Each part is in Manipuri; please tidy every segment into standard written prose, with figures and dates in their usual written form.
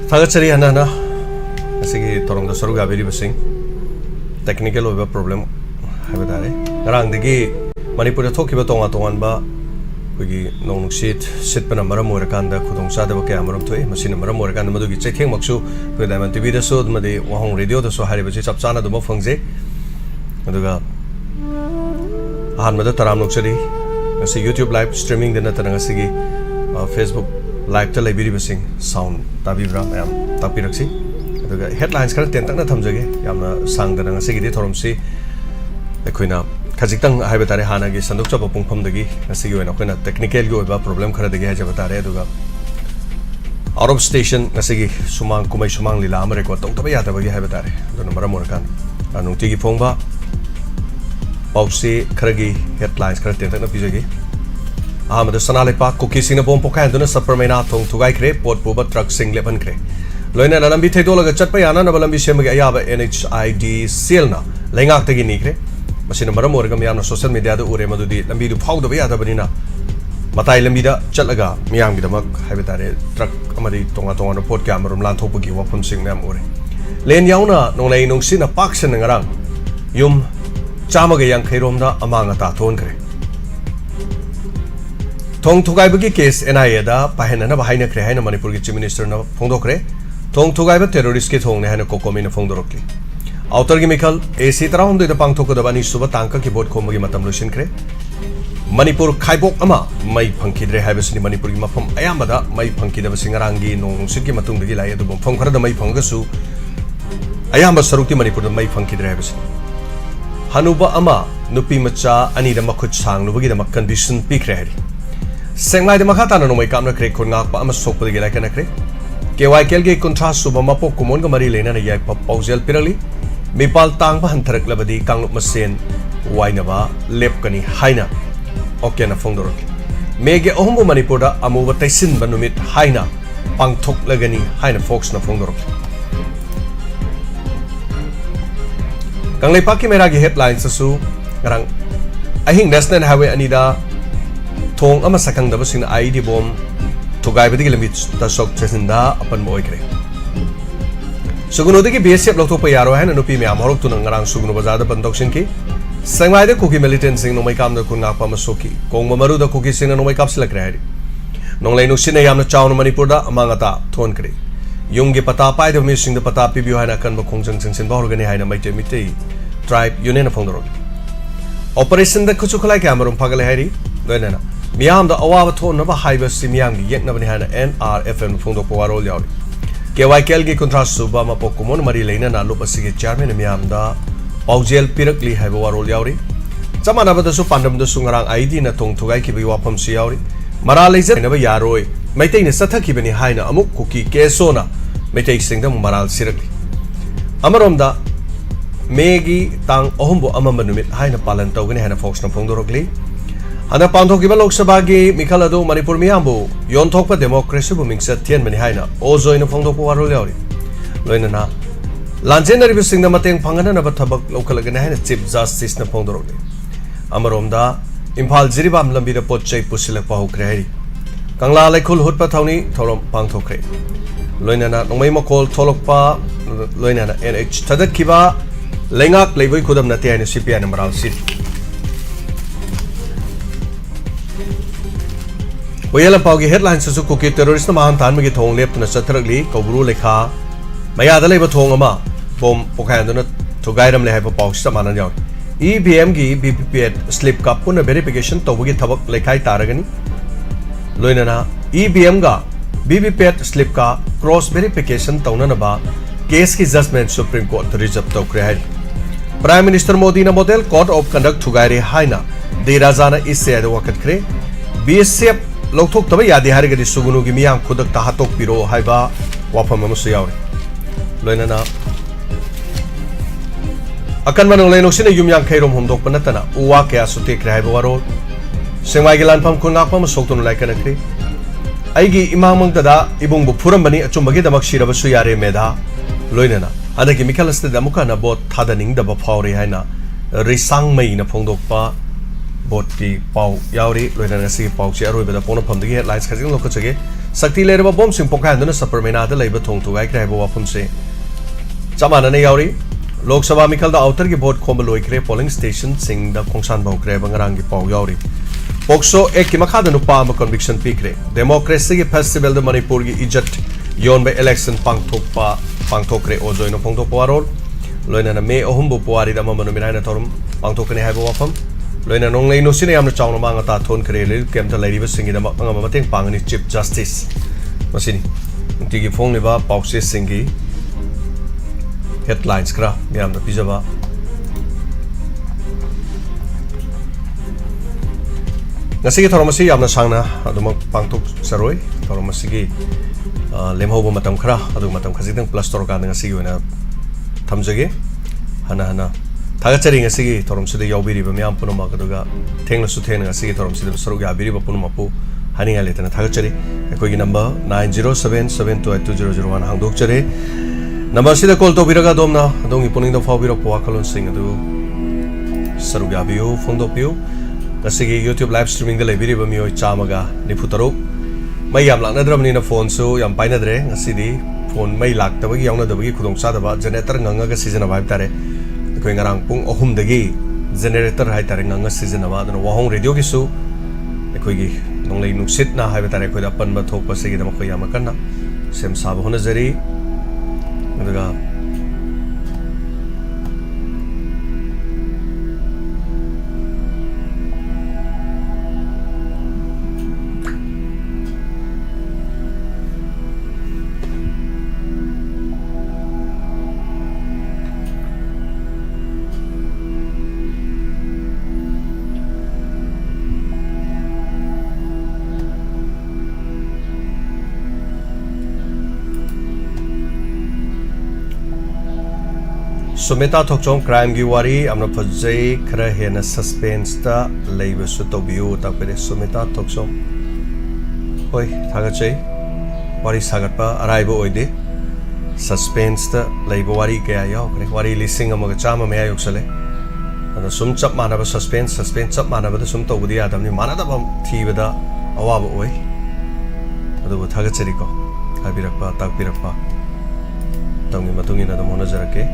Tagachari Hanana, Sigi Toronto Soruga very sing. Technical over problem. Have it Rang the gay Manipur talk about Tonga we no sit Panamara Morakanda, Kudong Sada Cameron to Machine Maramorakan, Maduki checking Maksu, with them to be the Sud Madi, Wahong Radio, the Sohari, which is Sapsana, the Mofangze. Maduga Hanmada Taram Luxury, I see YouTube live streaming the Natanasigi, Facebook live to Liberi sing sound, Tabibra, Tapiraxi. The headlines can attend Tamjagi, Yamna sang the Nasigi Torumsi, the Queen. Kazikang Habatari Hanagi, Sanducha Pum the I see you in a technical go about problem Karadagi Javatare Duga. Out of station, Nasigi, Sumang Kumai Sumang Lila America, Tobayata Habatari, the Maramurakan, and Utigi Pongba, Pausi, Karagi, headlines Karatin of Pizagi. Ahmad Sanalipa, cookies in a bomb pocan, Duna Supermana, Tong to Gai Crepe, Port Puba Truck Sing Lepan Cre. Loina Lambi Tedola Chatpayana, Nabalambi Shemagayaba, NHID Silna, Langak Nigre. Machine Maramorgam Yana social media ure Madudi, Lambi to Pau the Via Banina Matai Lambida, Chalaga, Miang the Mug, Habitat, Truck Amadi, Tongaton, Port Cameron, Lantopuki, Wapum Sing Namure. Len Yauna, no lay no sin a paxen and around Yum Chamaga Yang Kairomda among a tatonre. Tong Tugaibuki case and Ayada, Pahana Bahina Krehana Manipurgi Minister no Pondokre, Tong Tugaiba terrorist kit home and a Kokomin Fondoroki. Outer chemical, AC round the Pangtoko the Bani Suba Tanka keyboard Komogi Matam Lucian Cre Manipur Kaibok Ama, my punky dre habits in Manipur Mapum Ayamada, my punky the Singarangi, no Siki Matung the Gila, the Pomkara my Pongasu Ayamba Saruki Manipur the my punky dre habits Hanuba Ama, Nupi Macha, Anida Makuchang, Nugi the condition Pikre Sengmai the Makatana no my camera crack Kunga, Ama soap the Gila Canacre KY Kelge contrast Subamapo Kumonga Marilena and Yak Pausel Pirali. Mipal tang pa hantarak labadi kang masin wainaba lepkani haina okena fongdorok mege ohumbo manipurda amuba taisin banumit haina pangthok lagani haina fox na fongdorok kanglei paki meragi headlines asu ngarang ahing national highway anida thong ama sakang daba sing ID bom thugai badi limit ta sok chesinda apan moikre Sugunodi BSF Lotopa Yaro and Nupi Amorok to Nangarang Suguno Bazada Pandoksinki, Sangwai the cookie militants in Nomakam the Kunapa Masuki, Kongamaru the cookies in a Nomakap Select. Nonglay no Sinayam the Chow Manipurda amangata, Tonkri. Yungi Patapai the missing the Patapi behind a Kanbakongs and Borgani Hina Maitemiti, tribe Unena Fondorok. Operation the Kuchukalai Cameron Pagalahari, Lenana. Miam the Awa tone of a hiver Simiangi, yet Navana NRFM Fondo Warol Yari. KY Kelgi contrast Subama Pokemon Marilena Lupasigi Charmin Miamda, Paugel Pirakli have a Warol Yauri. Samanaba the Supandam the Sungarang ID na Tong Tugaki Wapam Siauri. Maraliza never Yaroi, maintain a Sataki Beni Haina Amuk Kuki Kesona, may take sing them Maral Sirakli. Amaromda Megi Tang Ohumbo Amamanumit Haina Palantogan and a Fox no Pondorogli. And a Pantokiba Loksabagi, Mikalado, Manipur Miambo, Yon Topa Democracy booming set 10 Menihina, also in a Fondo Waroli. Loinana Lanjena revising the Matang Pangana of a Tabak local again, Chip Justice Napondoroli. Amaromda, Impal Ziribam Lambi the Poche Pusila Pahu Creheri. Kangla Lekul Hutpatoni, Torom Pantokre. Loinana, Nomemo called Tolokpa, Loinana, NH Tadakiva, Lengak, Levi Kudam Natia and CPN and Maral City. Oyala Paugi headlines Suzuki terrorist Mahan Tanmagi Tong left in a Saturday, Kobru Leka, Mayada Labor Tongama, Bom Pokandona, to guide them have a box Samanayao. EBMG BPP slip cup on a verification to Wigi Tabak Lekai Taragani. Loinana, EBMGA, BPP slip car, cross verification Taunanaba, case judgment Supreme Court to reserve to create. Prime Minister Modi na model Court of Conduct to Gairi Haina, De Razana is said the Wakat Cre, BSF. Loktok Taba Yadi Harigadi Sugunu Gimiam Kudak Tahatok Biro Haiba Wapam Musayauri. Loinana Akan Manoleno Sina Yumyang Kairom Hundok Panatana, Uwaka Sutik Raibawaro, Semagilan Pam Kunapam Sotun like an acre. Aigi Imamong Tada, Ibung Purambani, a Chumbagida Makshira Suyare Meda, Loinana, and the Kimikalas the Damukana bought Tadaning the Bapauri Haina, Risang May in a Pondokpa, boat ki pau yauri loina ngasi pau che aroi beda pona pham dagi headlines khajing lok chage sakti lerba bom sing pokha handuna supermena da leiba thong tu gai krai bo wafum se chamana ne yauri lok sabha mikal da outer ki vote khom loi kre polling station sing da khongsan bau kre bangarang ki pau yauri pokso ek ki makha da nu pa ma conviction pi kre democracy ki festival da manipur ki ijat yon ba election pangthok kre ojoi no phongthok warol loina na me ohum bu puari da mamanu mirai na torum pangthok ne haibo wafam loina nong nei no sine yamna chawna manga ta thon kre le kem ta lady ba singi da manga mateng pangani chief justice masini ti gi phong le ba pause singi headlines kra miam da pijaba ngasi gi thorom si yamna sangna aduma pangthok saroi thorom si gi lemhobo matam khra adu matam khajidang plus tor ka ngasi gi na thamjage hana thagachari ngasi gi thorom sida yaubiri ba miam punama kaduga thengla su thena ngasi gi thorom sida saru ga biri ba punama pu haninga letana thagachari ekoi gi number 9077282001 hangdok chare number sida call to biraga domna adongi puning da fawbira po akalon sing adu saru ga biu phongdo piu ngasi gi youtube live streaming da lebiri ba mi oi chamaga nifutaro mai yam lakna dramni na phone su yam paina dre ngasi di phone mai lak tabagi yauna dabagi khudong sa daba generator nganga ga season ba tare koi ngarang pung ohum dagi generator hai tare nganga season ba dano wahong radio gi su koi gi nonglei nuksit na hai tare koi da pan ba thok pa se gi dam koi yam kanna sem sab hona jari aduga Sumita thokchom crime gi wari amna phajai khara hena suspense ta leiba su to biu ta pere Sumita thokchom oi thagachai wari sagatpa araibo oide suspense ta leiba wari kaya yo kre wari lising amaga chama me ayok sale ana sum chap mana ba suspense chap mana ba sum to budi adamni mana da bam thibada awaba oi adu thagachari ko habirakpa takbirakpa tawni matungi na dam hona jarake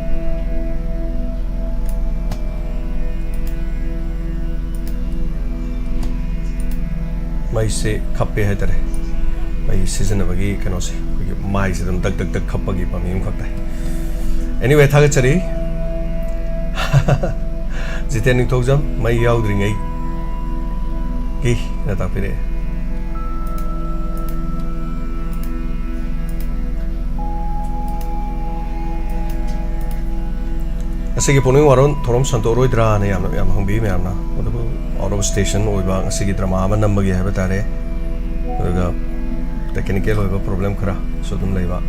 mai se khappe hai tare mai season bagi kano se mai se dam dak khapagi pa mim khakta anyway thagachari jiten ning thokjam mai yaudri ngai ki na ta pire asigi puning waron thorom santoroi dra ne yam hangbi me amna odabu out of station oiba asigi drama ama nambagi hai batare oga technical oiba problem khara so dum leiba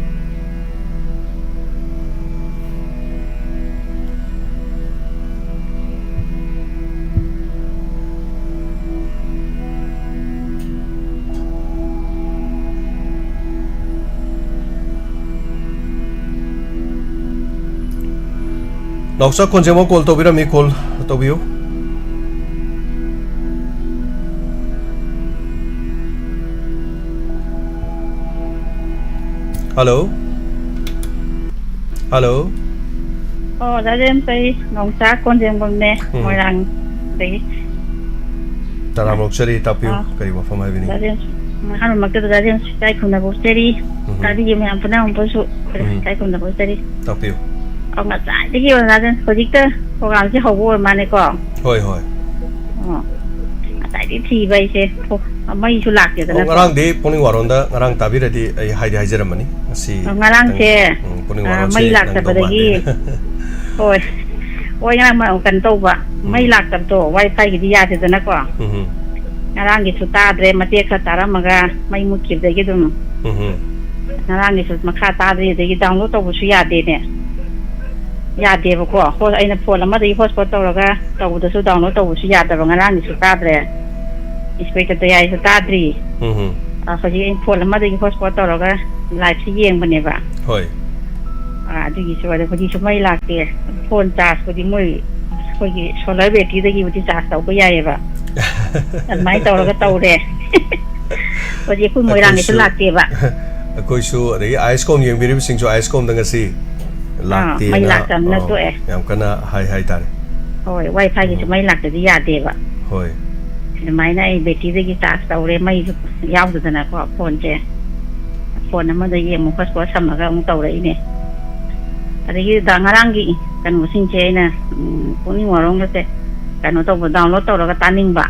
Noksa konjemo call to bira mi call to biu Hello Oh dajem sai noksa konjem bomne moirang dei Taram roksari tapiu kari wa famai bini dajem hanu makta dajem sai khuna bosteri tabi me ampuna umposu sai khuna bosteri tapiu ông ngặt giải cái kia là dân có dịch tơ có làm chứ hậu vô mà này có hoi tại đi thì vậy chứ mấy chú lạc vậy đó ngarang di puning waron da ngarang tabi ready ai hai jaram mani si ngarang chứ mấy lạc tập ở đây thôi ôi ngarang mà ông cần tô vậy mấy lạc tập tô wifi cái gì à thì nó có ngarang cái số ta để mà tiếc ta ra mà ga mấy mua kịp đấy cái đó ngarang cái số mà khá ta để cái download tô một số ya để nè yade ba ko ho aina phone ma dei hotspot tawraga tawda su download tawu su yada ba ngara ni su tadre inspector te ai su tadri a ho ji phone ma dei hotspot tawraga live si yeng bane ba hoi a digi su ba ko ji su mai lakte phone charge ko di moi ko ji solar battery dagi bu charge taw ko yae ba mai tàu cái tàu đấy có gì cũng mới làm cái lạc tiền vậy coi số đấy ice com yang biri sing cho ice com dengan si lạc tiền mai lạc tầm nó tuổi yang kena hai tadi rồi wifi thì mai lạc thì giá tiền vậy rồi mai này bê tí cái ta tàu đấy mai giao từ nào có phone chứ phone nó mới được gì một cái số sắm cái ông tàu đấy nè cái đang ngang gì cái nó sinh chế nè cũng như Warol cái cái nó tàu download tàu rồi cái taning vậy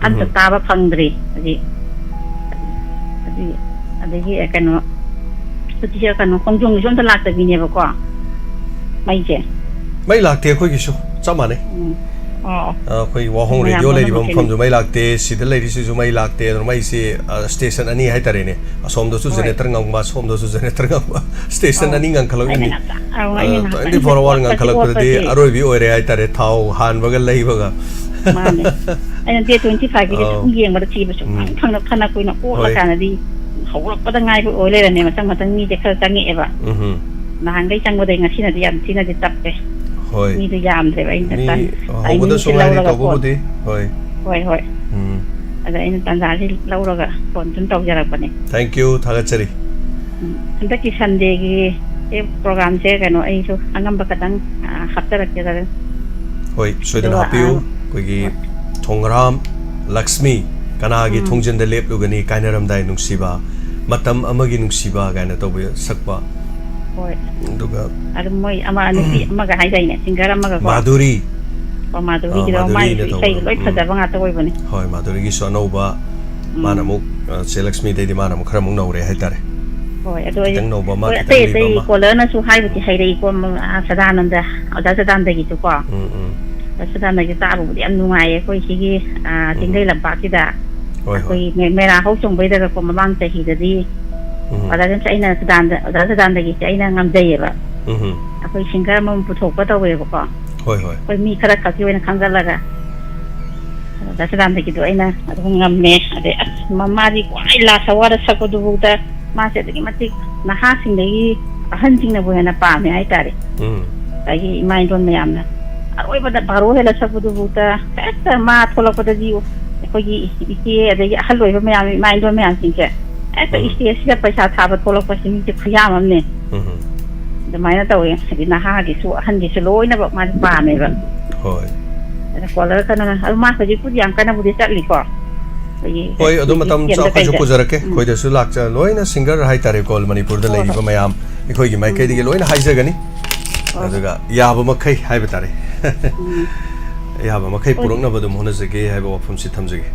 anh tự ta bắt phăng đi gì cái cái nó cái nó không dùng chúng ta lạc từ bên này vào qua mấy chứ mấy lạc tiền khơi cái số sao mà này khơi Warol radio lấy đi bằng phong dù mấy lạc tiền xí tới lấy đi xí dù mấy lạc tiền rồi mấy xí station anh hay tari này xóm đó số generator ngang mà xóm đó số generator ngang mà station anh ngang khâu ini ini forward ngang khâu cái đi aroi bi ore hay tari thao han baga lấy baga anh dia 25 cái cũng giềng mà chỉ mà chúng thằng nào quên nó ô là cái này đi hậu là có đang ngay ôi lên này mà xong mà thằng miจะจะเงี้ยว่ะนางได้จังบ่ได้งาที่น่ะที่น่ะจะจับไปมีตัวยามเลยไอ้นั่นตันไอ้นี่ที่เราก็ปนหอยอะไรนั่นตันสาที่เราก็ปนจนตกจรักปะนี่ thank you ทางจริอันตะกี้ซันเดย์ที่โปรแกรมเจกันเนาะไอ้ทุกอันนั้นบักตังขับตะรักจะได้หอยช่วยกันฮับยูคุยทงรามลักษมีกันอากิทงจันเดเลปลูกนี่การนำได้นุสิบามาทำอามากินุสิบากันนะตัวเบี้ยสักบาดูก็อะไรไม่อามานุสิอามาก็หายใจเนี่ยสิงคโปร์อามาก็มาดูรีมาดูรีที่เราไม่ใช่ร้อยพันแต่บางอาตัวไว้บนนี้หอยมาดูรีกิสวานูบะมานามุกเซลักษมีได้ดีมานามุกครามุกนาเรให้ตาร์หอยตัวยังโนบะมาเตะก็เลยนะสุให้บุตรให้ได้ก็มันสดานันเดเอาแต่สดานได้กี่ตัวแต่สดานได้กี่ตาบุตรอันนุ่มไอ้ก็ชี้จริงได้ลำบากที่ด่าคุยเมื่อเขาส่งไปแต่ก็มาบ้างใจหิดดีว่าแต่ใช้น่ะสดานได้กี่ใช้น่ะงามใจแบบคุยชิงก็มันผู้ถูกก็ต้องเว้ยก็คุยมีคาราคาที่ไว้ในครั้งกันละกันแต่สดานได้กี่ตัวไอ้น่ะಅದುงามเนี่ยಅದೇมาดีกว่าไอ้ลาสวัสดิ์สักดูบุตรมาเสร็จกี่มาติน่าหาสิ่งใดหันจริงนะบุญนะป่าไม่ไอ้ตาดิแต่ที่ไม่โดนไม่ยามนะโอ้ยบัดบารุเฮลสักดูบุตรแต่มาทลกบัดดิวก็ยี่ที่อะไรฮัลโหลไม่ยามไม่โดนไม่ยามจริงแค่แต่อีที่สิ่งไปชาทาบัดทลกบัดสิ่งที่พยายามมันเนี่ยแต่ไม่น่าตัวเองที่น่าหาที่สุหันที่สโลยนะแบบมาป่าไม่แบบแต่ก็แล้วกันนะเอามาสักทีพูดอย่างกันนะบุตรจัดลีก่อนโอ้ยอดูมาทำจากคนจุกจระเข้คุยเดี๋ยวสุดหลักจะลอยนะซิงเกิลให้ตาเรกอลมันนี่พูดได้เลยดีกว่าไม่ยามไอ้คุยกี่ไม่เคยดีกันลอยนะให้เจอกันนี่แล้วก็ยาบมาเคยให้ไปตาเรยาบมาเคยปรุงนะบัดมันจะเกี่ยให้บอกผมสิทำจะเกี่ย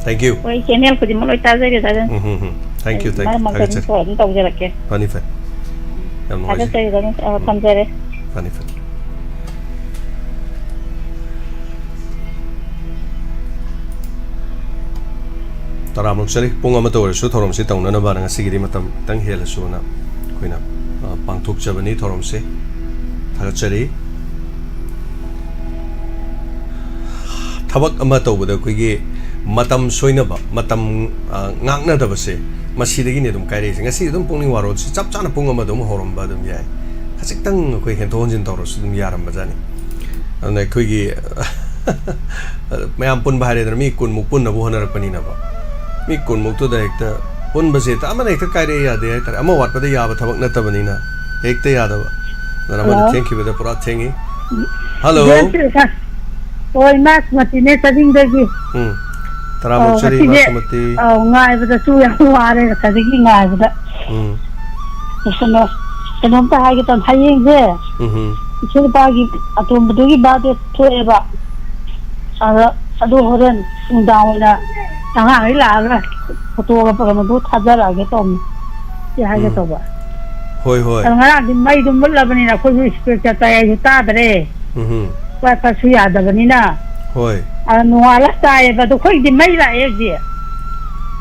thank you โอ้ยเชนเนลคุณจะมาลอยตาเจอกันจ้ะthank you มันเป็นส่วนตรงจระเข้ปานิฟันถ้าจะเจอกันทำเจอเลยปานิฟันตารามลูกเชลิปุ่งอมาตัวสุดทอรมสิตรงนั้นบ้านงสิกิริมาตั้งเฮลสุนะคุยนะปังทุกเจ้าบันนี้ทอรมสิถ้าเชลิทับกอมาตัวบุตรคุยกี่มาทำสวยนะบ่มาทำงักนะตัวบ่สิมาสิเด็กนี่ตุ้มไกลเลยสิงสิตุ้มปุ่งนี่วารอดสิจับจ้านะปุ่งอมาตัวมันหอรมบ้าตุ้มยัยข้าศึกตั้งคุยเห็นตัวจินทอรสุตุ้มยารัมบ้าจานี่อันนี้คุยกี่ไม่อัมปุ่นบ้าเลยแต่มีกุนมุกปุ่นนะบุหันรักปนีนะบ่มีคนมุกตัวเด็กแต่ปุ่นบาสิแต่อามันเอกแต่ใครได้ยาเดียแต่อามันวัดไปได้ยาบัดทับกนัตบันนี้นะเอกแต่ยาตัวนั่นอามันเที่ยงคิดว่าจะปราดเที่ยงงี้ฮัลโหลโอ้ยมาสมัติเนี่ยสดิ้งเด็กตารามลูกเชลิมาสมัติง่ายบัดสู้ยังว่าเลยสดิ้งง่ายบัดสนุกตายกันตอนไทยเองเจ้ชื่อปากีอัตุบัดกี้บาดเจ็บช่วยบ่สะดุหัวเดินอุ้งดาวนะต่างหากนี่แหละก็ตัวกับมันดูทัดอะไรก็ต้มยังไงก็ต้มอ่ะต่างหากที่ไม่ดูมันละวันนี้นะคนที่สเปกจะตายอยู่ตาไปเลยว่าภาษาดวันนี้นะนัวละตายแต่ทุกคนที่ไม่ละเองสิ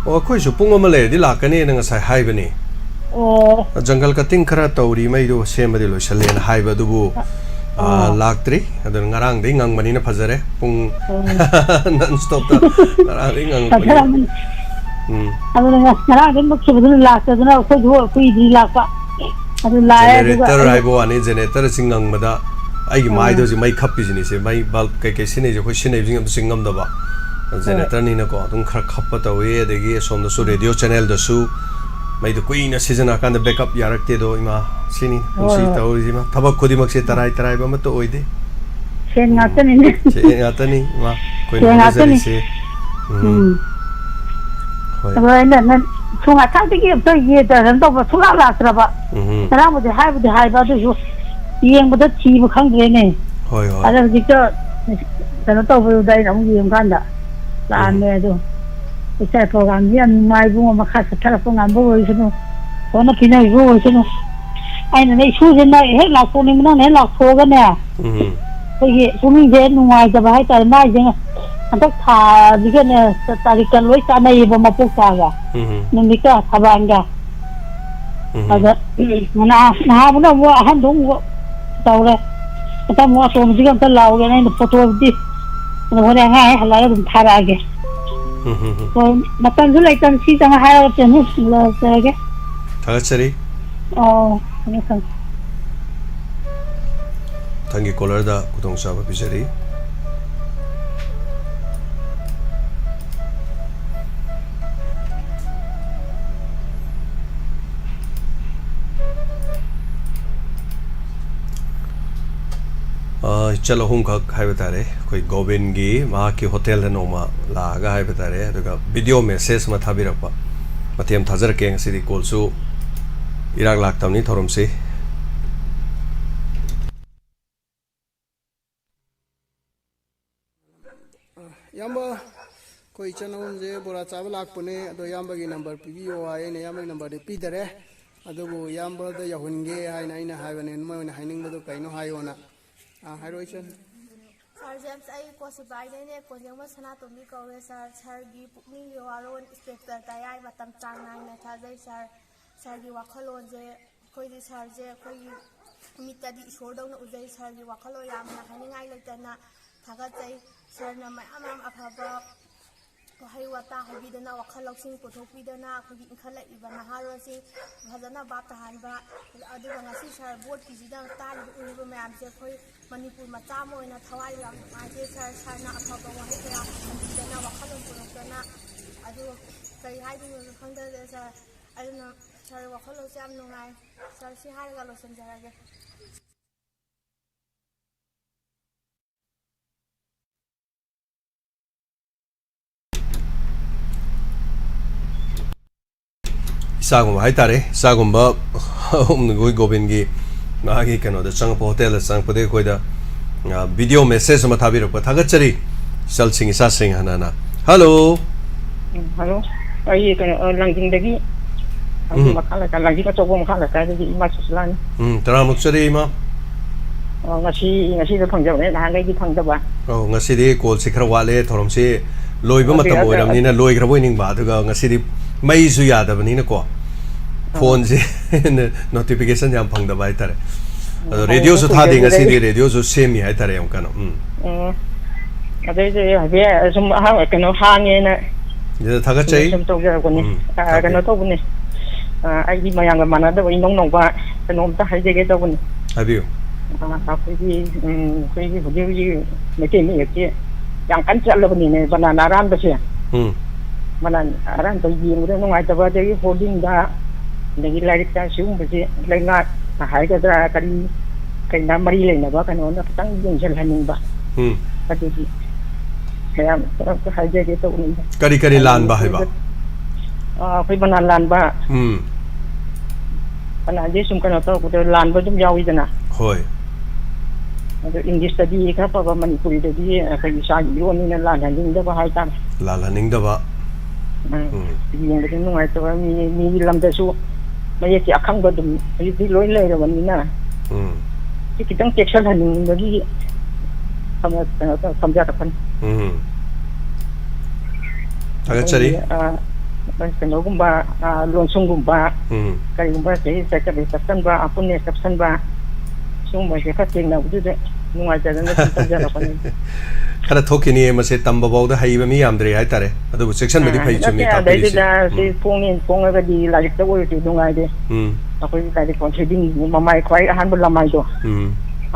โอ้คุยสุปุ่งมาเลยดิลากันนี่นั่งใส่ไฮไปนี่โอ้จังกัลก็ติ้งคราตัวดีไม่ดูเชื่อมาดิโลเฉลี่ยไฮไปดูบุลากตรีಅದು ngarang ding ngang manina phajare pung non stop ta ngarang ding ngang adu ngarang ding mukhe budul lak ta na ko jo ko idri lak pa adu la ya generator ai bo ani generator singang mada ꯑꯩꯒꯤ ꯃꯥꯏꯗꯣ ꯃꯩ ꯈꯞꯄꯤꯁꯤꯅꯤꯁꯦ ꯃꯩ ꯕꯜꯕ ꯀꯩꯀꯩ ꯁꯤꯖꯤꯟꯅꯩꯁꯦ ꯑꯩꯈꯣꯏ ꯁꯤꯖꯤꯟꯅꯩꯕꯁꯤꯡ ꯑꯝꯇ ꯆꯤꯡꯉꯝꯗꯕ ꯖꯦꯅꯦꯔꯦꯇꯔꯅꯤꯅꯀꯣ ꯑꯗꯨꯝ ꯈꯔ ꯈꯞꯄ ꯇꯧꯏ ꯑꯗꯒꯤ ꯑꯁꯣꯝꯗꯁꯨ ꯔꯦꯗꯤꯑꯣ ꯆꯦꯅꯦꯜꯗꯁꯨ ꯃꯩꯗꯣ ꯀꯨꯏꯅ ꯁꯤꯖꯤꯟꯅꯔꯀꯥꯟꯗ ꯕꯦꯛꯑꯞ ꯌꯥꯔꯛꯇꯦꯗꯣ ꯏꯃꯥ ꯁꯤꯅꯤ ꯄꯨꯟꯁꯤ ꯇꯧꯔꯤꯁꯤꯃ ꯊꯕꯛ ꯈꯨꯗꯤꯡꯃꯛꯁꯦ ꯇꯔꯥꯏꯕ ꯑꯃꯠꯇ ꯑꯣꯏꯗꯦ ꯁꯦꯟ ꯉꯥꯛꯇꯅꯤꯅꯦ ꯁꯦꯟ ꯉꯥꯛꯇꯅꯤ ꯏꯃꯥ ꯑꯩꯈꯣꯏꯅ ꯍꯣꯠꯅꯖꯔꯤꯁꯦ ꯍꯣꯏ ꯑꯗꯣ ꯑꯩꯅ ꯁꯨꯝ ꯉꯁꯥꯏꯗꯒꯤ ꯑꯝꯇ ꯌꯦꯡꯗꯅ ꯇꯧꯕ ꯁꯨꯡꯂꯥꯛ ꯂꯥꯛꯇ꯭ꯔꯕ ꯉꯔꯥꯡꯕꯨꯗꯤ ꯍꯥꯏꯕ ꯑꯗꯨꯁꯨ ꯌꯦꯡꯕꯗ ꯊꯤꯕ ꯈꯪꯗ꯭ꯔꯦꯅꯦ ꯍꯣꯏ ꯍꯣꯏ ꯑꯗ ꯍꯧꯖꯤꯛꯇ ꯀꯩꯅꯣ ꯇꯧꯕꯗꯨꯗ ꯑꯩꯅ ꯑꯃꯨꯛ ꯌꯦꯡꯀꯥꯟꯗ ꯂꯥꯛꯑꯝꯃꯦ ꯑꯗꯣ ꯏꯁꯥ ꯄ꯭ꯔꯣꯒꯥꯝꯁꯤ ꯌꯥꯝ ꯅꯨꯡꯉꯥꯏꯕ ꯃꯈꯥ ꯆꯠꯊꯔꯛꯄ ꯉꯝꯕ ꯑꯣꯏꯁꯅꯨ ꯍꯣꯠꯅ ꯄꯤꯅꯔꯤꯕ ꯑꯣꯏꯁꯅꯨ ꯑꯩꯅꯅꯦ ꯏꯁꯨꯁꯦ ꯍꯦꯛ ꯂꯥꯎꯊꯣꯛꯅꯤꯡꯕ ꯅꯪꯅ ꯍꯦꯛ ꯂꯥꯎꯊꯣꯛꯑꯒꯅꯦ ꯑꯩꯈꯣꯏꯒꯤ ꯄꯨꯛꯅꯤꯡꯁꯦ ꯅꯨꯡꯉꯥꯏꯇꯕ ꯍꯥꯏꯇꯥꯔꯦ ꯃꯥꯏꯁꯦ ꯍꯟꯗꯛ ꯊꯥꯁꯤꯒꯅꯦ ꯇꯥꯔꯤꯛꯀ ꯂꯣꯏ ꯆꯥꯅꯩꯌꯦꯕ ꯃꯄꯣꯛ ꯊꯥꯒ ꯅꯨꯃꯤꯠꯀ ꯊꯕꯥꯟꯒ ꯑꯗ ꯅꯍꯥꯟꯃꯨꯛꯅ ꯑꯃꯨꯛ ꯑꯍꯟꯗꯣ ꯑꯃꯨꯛ ꯇꯧꯔꯦ ꯃꯇꯝ ꯑꯃꯨꯛ ꯑꯇꯣꯝꯕꯁꯤꯒ ꯑꯝꯇ ꯂꯥꯎꯒꯦꯅ ꯑꯩꯅ ꯐꯣꯇꯣꯕꯨꯗꯤ ꯍꯣꯔꯦꯟ ꯑꯉꯥꯡ ꯍꯦꯛ ꯍꯜꯂꯛꯑꯒ ꯑꯗꯨꯝ ꯊꯥꯔꯛꯑꯒꯦ ꯍꯣꯏ ꯃꯇꯝꯁꯨ ꯂꯩꯇꯅ ꯁꯤꯇꯪ ꯍꯥꯏꯔꯒ ꯂꯣꯏꯁꯤꯜꯂꯒꯦ ꯊꯥꯒꯠꯆꯔꯤ ꯊꯝꯃꯦ ꯊꯝꯃꯦ ꯊꯪꯒꯤ ꯀꯣꯂꯔꯗ ꯈꯨꯗꯣꯡꯆꯥꯕ ꯄꯤꯖꯔꯤ ꯏꯆꯜ ꯑꯍꯨꯝꯈꯛ ꯍꯥꯏꯕ ꯇꯥꯔꯦ ꯑꯩꯈꯣꯏ ꯒꯣꯕꯤꯟꯒꯤ ꯃꯍꯥꯛꯀꯤ ꯍꯣꯇꯦꯜꯗ ꯅꯣꯡꯃ ꯂꯥꯛꯑꯒ ꯍꯥꯏꯕ ꯇꯥꯔꯦ ꯑꯗꯨꯒ ꯚꯤꯗꯤꯑꯣ ꯃꯦꯁꯦꯖ ꯑꯃ ꯊꯥꯕꯤꯔꯛꯄ ꯃꯇꯦꯡ ꯊꯥꯖꯔꯛꯀꯦ ꯉꯁꯤꯗꯤ ꯀꯣꯜꯁꯨ ꯏꯔꯥꯛ ꯂꯥꯛꯇꯕꯅꯤ ꯊꯧꯔꯝꯁꯤ ꯌꯥꯝꯕ ꯑꯩꯈꯣꯏ ꯏꯆꯟ ꯑꯍꯨꯝꯁꯦ ꯕꯣꯔꯥ ꯆꯥꯕ ꯂꯥꯛꯄꯅꯦ ꯑꯗꯣ ꯏꯌꯥꯝꯕꯒꯤ ꯅꯝꯕꯔ ꯄꯤꯕꯤꯌꯣ ꯍꯥꯏꯅ ꯏꯌꯥꯝꯕꯒꯤ ꯅꯝꯕꯔꯗꯤ ꯄꯤꯗꯔꯦ ꯑꯗꯨꯕꯨ ꯏꯌꯥꯝꯕꯗ ꯌꯧꯍꯟꯒꯦ ꯍꯥꯏꯅ ꯑꯩꯅ ꯍꯥꯏꯕꯅꯦ ꯃꯣꯏ ꯑꯣꯏꯅ ꯍꯥꯏꯅꯤꯡꯕꯗꯣ ꯀꯩꯅꯣ ꯍꯥꯏꯌꯣꯅ ꯍꯥꯏꯔꯣ ꯏꯆꯟ ꯁꯥꯔ ꯖꯦꯝꯁ ꯑꯩ ꯀꯣꯁꯤꯕꯥꯏꯗꯩꯅꯦ ꯀꯣꯟꯖꯦꯡꯕ ꯁꯅꯥꯇꯣꯝꯕꯤ ꯀꯧꯔꯦ ꯁꯥꯔ ꯁꯥꯔꯒꯤ ꯄꯨꯛꯅꯤꯡꯒꯤ ꯋꯥꯔꯣꯜ ꯏꯟꯁꯄꯦꯛꯇꯔ ꯇꯌꯥꯏ ꯃꯇꯝ ꯆꯥꯡ ꯅꯥꯏꯅ ꯊꯥꯖꯩ ꯁꯥꯔ ꯁꯥꯔꯒꯤ ꯋꯥꯈꯜꯂꯣꯟꯁꯦ ꯑꯩꯈꯣꯏꯗꯤ ꯁꯥꯔꯁꯦ ꯑꯩꯈꯣꯏꯒꯤ ꯃꯤꯠꯇꯗꯤ ꯏꯁꯣꯔꯗꯧꯅ ꯎꯖꯩ ꯁꯥꯔꯒꯤ ꯋꯥꯈꯜꯂꯣꯟ ꯌꯥꯝꯅ ꯍꯥꯏꯅꯤꯡꯉꯥꯏ ꯂꯩꯇꯅ ꯊꯥꯒꯠꯆꯩ ꯁꯥꯔꯅ ꯃꯌꯥꯝ ꯑꯐꯕ ꯋꯥꯍꯩ ꯋꯥꯇꯥ ꯍꯥꯏꯕꯤꯗꯅ ꯋꯥꯈꯜ ꯂꯧꯁꯤꯡ ꯄꯨꯊꯣꯛꯄꯤꯗꯅ ꯑꯩꯈꯣꯏꯒꯤ ꯏꯟꯈꯠꯂꯛꯏꯕ ꯅꯍꯥꯔꯣꯜꯁꯤ ꯐꯖꯅ ꯚꯥꯞ ꯇꯥꯍꯟꯕ ꯑꯗꯨꯒ ꯉꯁꯤ ꯁꯥꯔ ꯚꯣꯠꯀꯤꯁꯤꯗ ꯇꯥꯔꯤꯕ ꯎꯔꯤꯕ ꯃꯌꯥꯝꯁꯦ ꯑꯩꯈꯣꯏ ꯃꯅꯤꯄꯨꯔ ꯃꯆꯥ ꯑꯃ ꯑꯣꯏꯅ ꯊꯋꯥꯏ ꯌꯥꯝ ꯅꯨꯡꯉꯥꯏꯇꯦ ꯁꯥꯔꯅ ꯑꯐꯕ ꯋꯥꯍꯩ ꯀꯌꯥ ꯊꯝꯕꯤꯗꯅ ꯋꯥꯈꯜꯂꯣꯟ ꯄꯨꯔꯛꯇꯅ ꯑꯗꯨꯒ ꯀꯔꯤ ꯍꯥꯏꯗꯣꯏꯅꯣ ꯈꯪꯗ꯭ꯔꯦ ꯁꯥꯔ ꯑꯗꯨꯅ ꯁꯥꯔ ꯋꯥꯈꯜꯂꯣꯟꯁꯦ ꯌꯥꯝ ꯅꯨꯡꯉꯥꯏ ꯁꯥꯔ ꯁꯤ ꯍꯥꯏꯔꯒ ꯂꯣꯏꯁꯤꯟꯖꯔꯒꯦ ꯏꯆꯥꯒꯨꯝꯕ ꯍꯥꯏꯇꯥꯔꯦ ꯏꯆꯥꯒꯨꯝꯕ ꯑꯩꯈꯣꯏ ꯒꯣꯕꯤꯟꯒꯤ ꯃꯥꯒꯤ ꯀꯩꯅꯣꯗ ꯆꯪꯉꯛꯄ ꯍꯣꯇꯦꯜꯗ ꯆꯪꯉꯛꯄꯗꯒꯤ ꯑꯩꯈꯣꯏꯗ ꯚꯤꯗꯤꯑꯣ ꯃꯦꯁꯦꯖ ꯑꯃ ꯊꯥꯕꯤꯔꯛꯄ ꯊꯥꯒꯠꯆꯔꯤ ꯏꯆꯜꯁꯤꯡ ꯏꯆꯥꯁꯤꯡ ꯍꯥꯟꯅ ꯍꯜꯂꯣ ꯍꯜꯂꯣ ꯑꯩ ꯀꯩꯅꯣ ꯂꯥꯡꯖꯤꯡꯗꯒꯤ ꯃꯈꯥ ꯂꯩꯀꯥꯏ ꯂꯥꯡꯖꯤꯡ ꯑꯆꯧꯕ ꯃꯈꯥ ꯂꯩꯀꯥꯏꯗꯒꯤ ꯏꯃꯥ ꯁꯨꯁꯤꯂꯥꯅꯤ ꯇꯔꯥꯃꯨꯛꯆꯔꯤ ꯏꯃꯥ ꯉꯁꯤꯗ ꯐꯪꯖꯕꯅꯦ ꯅꯍꯥꯟꯈꯩꯗꯤ ꯐꯪꯗꯕ ꯉꯁꯤꯗꯤ ꯀꯣꯜꯁꯤ ꯈꯔ ꯋꯥꯠꯂꯦ ꯊꯧꯔꯝꯁꯤ ꯂꯣꯏꯕ ꯃꯇꯝ ꯑꯣꯏꯔꯕꯅꯤꯅ ꯂꯣꯏꯈ꯭ꯔꯕ ꯑꯣꯏꯅꯤꯡꯕ ꯑꯗꯨꯒ ꯉꯁꯤꯗꯤ ꯃꯩꯁꯨ ꯌꯥꯗꯕꯅꯤꯅꯀꯣ ꯐꯣꯟꯁꯦ ꯅꯣꯇꯤꯐꯤꯀꯦꯁꯟ ꯌꯥꯝ ꯐꯪꯗꯕ ꯍꯥꯏꯇꯥꯔꯦ ꯑꯗꯣ ꯔꯦꯗꯤꯑꯣꯁꯨ ꯊꯥꯗꯦ ꯉꯁꯤꯗꯤ ꯔꯦꯗꯤꯑꯣꯁꯨ ꯁꯦꯝꯃꯤ ꯍꯥꯏꯇꯥꯔꯦ ꯌꯥꯝ ꯀꯟꯅ ꯑꯗꯩꯗꯤ ꯍꯥꯏꯐꯦꯠ ꯁꯨꯝ ꯀꯩꯅꯣ ꯍꯥꯡꯉꯦꯅ ꯊꯥꯒꯠꯆꯩ ꯁꯨꯝ ꯇꯧꯖꯔꯛꯄꯅꯤ ꯀꯩꯅꯣ ꯇꯧꯕꯅꯤ ꯑꯩꯗꯤ ꯃꯌꯥꯝꯒ ꯃꯥꯟꯅꯗꯕ ꯏꯅꯧ ꯅꯧꯕ ꯀꯩꯅꯣꯝꯇ ꯍꯥꯏꯖꯒꯦ ꯇꯧꯕꯅꯤ ꯍꯥꯏꯕꯤꯌꯨ ꯑꯩꯈꯣꯏꯒꯤ ꯍꯧꯖꯤꯛ ꯃꯩꯇꯩ ꯃꯌꯦꯛꯁꯦ ꯌꯥꯝ ꯀꯟꯅ ꯆꯠꯂꯕꯅꯤꯅꯦ ꯕꯅꯥꯟ ꯑꯔꯥꯟꯕꯁꯦ ꯕꯅꯥꯟ ꯑꯔꯥꯟꯕ ꯌꯦꯡꯕꯗ ꯅꯨꯡꯉꯥꯏꯇꯕ ꯑꯗꯒꯤ ꯍꯣꯔꯗꯤꯡꯗ ꯑꯗꯒꯤ ꯂꯥꯏꯔꯤꯛꯇ ꯁꯤꯒꯨꯝꯕꯁꯤ ꯂꯩꯉꯥꯛ ꯍꯥꯏꯒꯗ꯭ꯔꯥ ꯀꯩꯅ ꯃꯔꯤ ꯂꯩꯅꯕ ꯀꯩꯅꯣꯅ ꯈꯤꯇꯪ ꯌꯦꯡꯁꯤꯜꯍꯟꯅꯤꯡꯕ ꯑꯗꯨꯒꯤ ꯃꯌꯥꯝ ꯍꯥꯏꯖꯒꯦ ꯇꯧꯕꯅꯤꯗ ꯀꯔꯤ ꯂꯥꯟꯕ ꯍꯥꯏꯕ ꯑꯩꯈꯣই ꯕꯅꯥꯟ ꯂꯥꯟꯕ ꯕꯅꯥꯟꯁꯦ ꯁꯨꯝ ꯀꯩꯅꯣ ꯇꯧꯔꯛꯄꯗ ꯂꯥꯟꯕ ꯑꯗꯨꯝ ꯌꯥꯎꯋꯤꯗꯅ ꯍꯣꯏ ꯑꯗꯣ ꯏꯪꯂꯤꯁꯇꯗꯤ ꯈꯔ ꯐꯕ ꯃꯅꯤꯄꯨꯔꯤꯗꯗꯤ ꯑꯩꯈꯣꯏꯒꯤ ꯏꯁꯥꯒꯤ ꯂꯣꯟꯅꯤꯅ ꯂꯥꯜꯍꯟꯅꯤꯡꯗꯕ ꯍꯥꯏꯇꯥꯔꯦ ꯂꯥꯜꯍꯟꯅꯤꯡꯗꯕ ꯌꯦꯡꯕꯗ ꯅꯨꯡꯉꯥꯏꯇꯕ ꯃꯤꯒꯤ ꯂꯝꯗꯁꯨ ꯃꯌꯦꯛꯁꯦ ꯑꯈꯪꯕ ꯑꯗꯨꯝ ꯍꯧꯖꯤꯛꯇꯤ ꯂꯣꯏ ꯂꯩꯔꯕꯅꯤꯅ ꯁꯤ ꯈꯤꯇꯪ ꯆꯦꯛꯁꯤꯜꯍꯟꯅꯤꯡꯕꯒꯤ ꯀꯩꯅꯣ ꯊꯝꯖꯔꯛꯄꯅꯤ ꯊꯥꯒꯠꯆꯔꯤ ꯀꯩꯅꯣꯒꯨꯝꯕ ꯂꯣꯟꯁꯨꯡꯒꯨꯝꯕ ꯀꯔꯤꯒꯨꯝꯕ ꯆꯍꯤ ꯆꯞꯁꯟꯕ ꯑꯄꯨꯟꯅ ꯆꯞꯁꯟꯕ ꯁꯤꯒꯨꯝꯕꯁꯦ ꯈꯔ ꯊꯦꯡꯅꯕꯗꯨꯗ ꯅꯨꯡꯉꯥꯏꯇꯗꯅ ꯁꯨꯝ ꯇꯧꯖꯔꯛꯄꯅꯤ ꯈꯔ ꯊꯣꯛꯈꯤꯅꯤ ꯃꯁꯦ ꯇꯝꯕ ꯐꯥꯎꯗ ꯍꯩꯕ ꯃꯤ ꯌꯥꯝꯗ꯭ꯔꯦ ꯍꯥꯏꯇꯥꯔꯦ ꯑꯗꯨꯕꯨ ꯆꯦꯛꯁꯟꯕꯗꯤ ꯐꯩ ꯆꯨꯝꯃꯤ ꯇꯥꯛꯄꯤꯔꯤꯁꯦ ꯁꯤ ꯐꯣꯡꯉꯒꯗꯤ ꯂꯥꯏꯔꯤꯛꯇ ꯑꯣꯏꯔꯁꯨ ꯅꯨꯡꯉꯥꯏꯔꯦ ꯑꯩꯈꯣꯏ ꯂꯥꯏꯔꯤꯛ ꯍꯦꯗꯤꯡ ꯃꯃꯥꯏ ꯈ꯭ꯋꯥꯏ ꯑꯍꯥꯟꯕ ꯂꯃꯥꯏꯗꯣ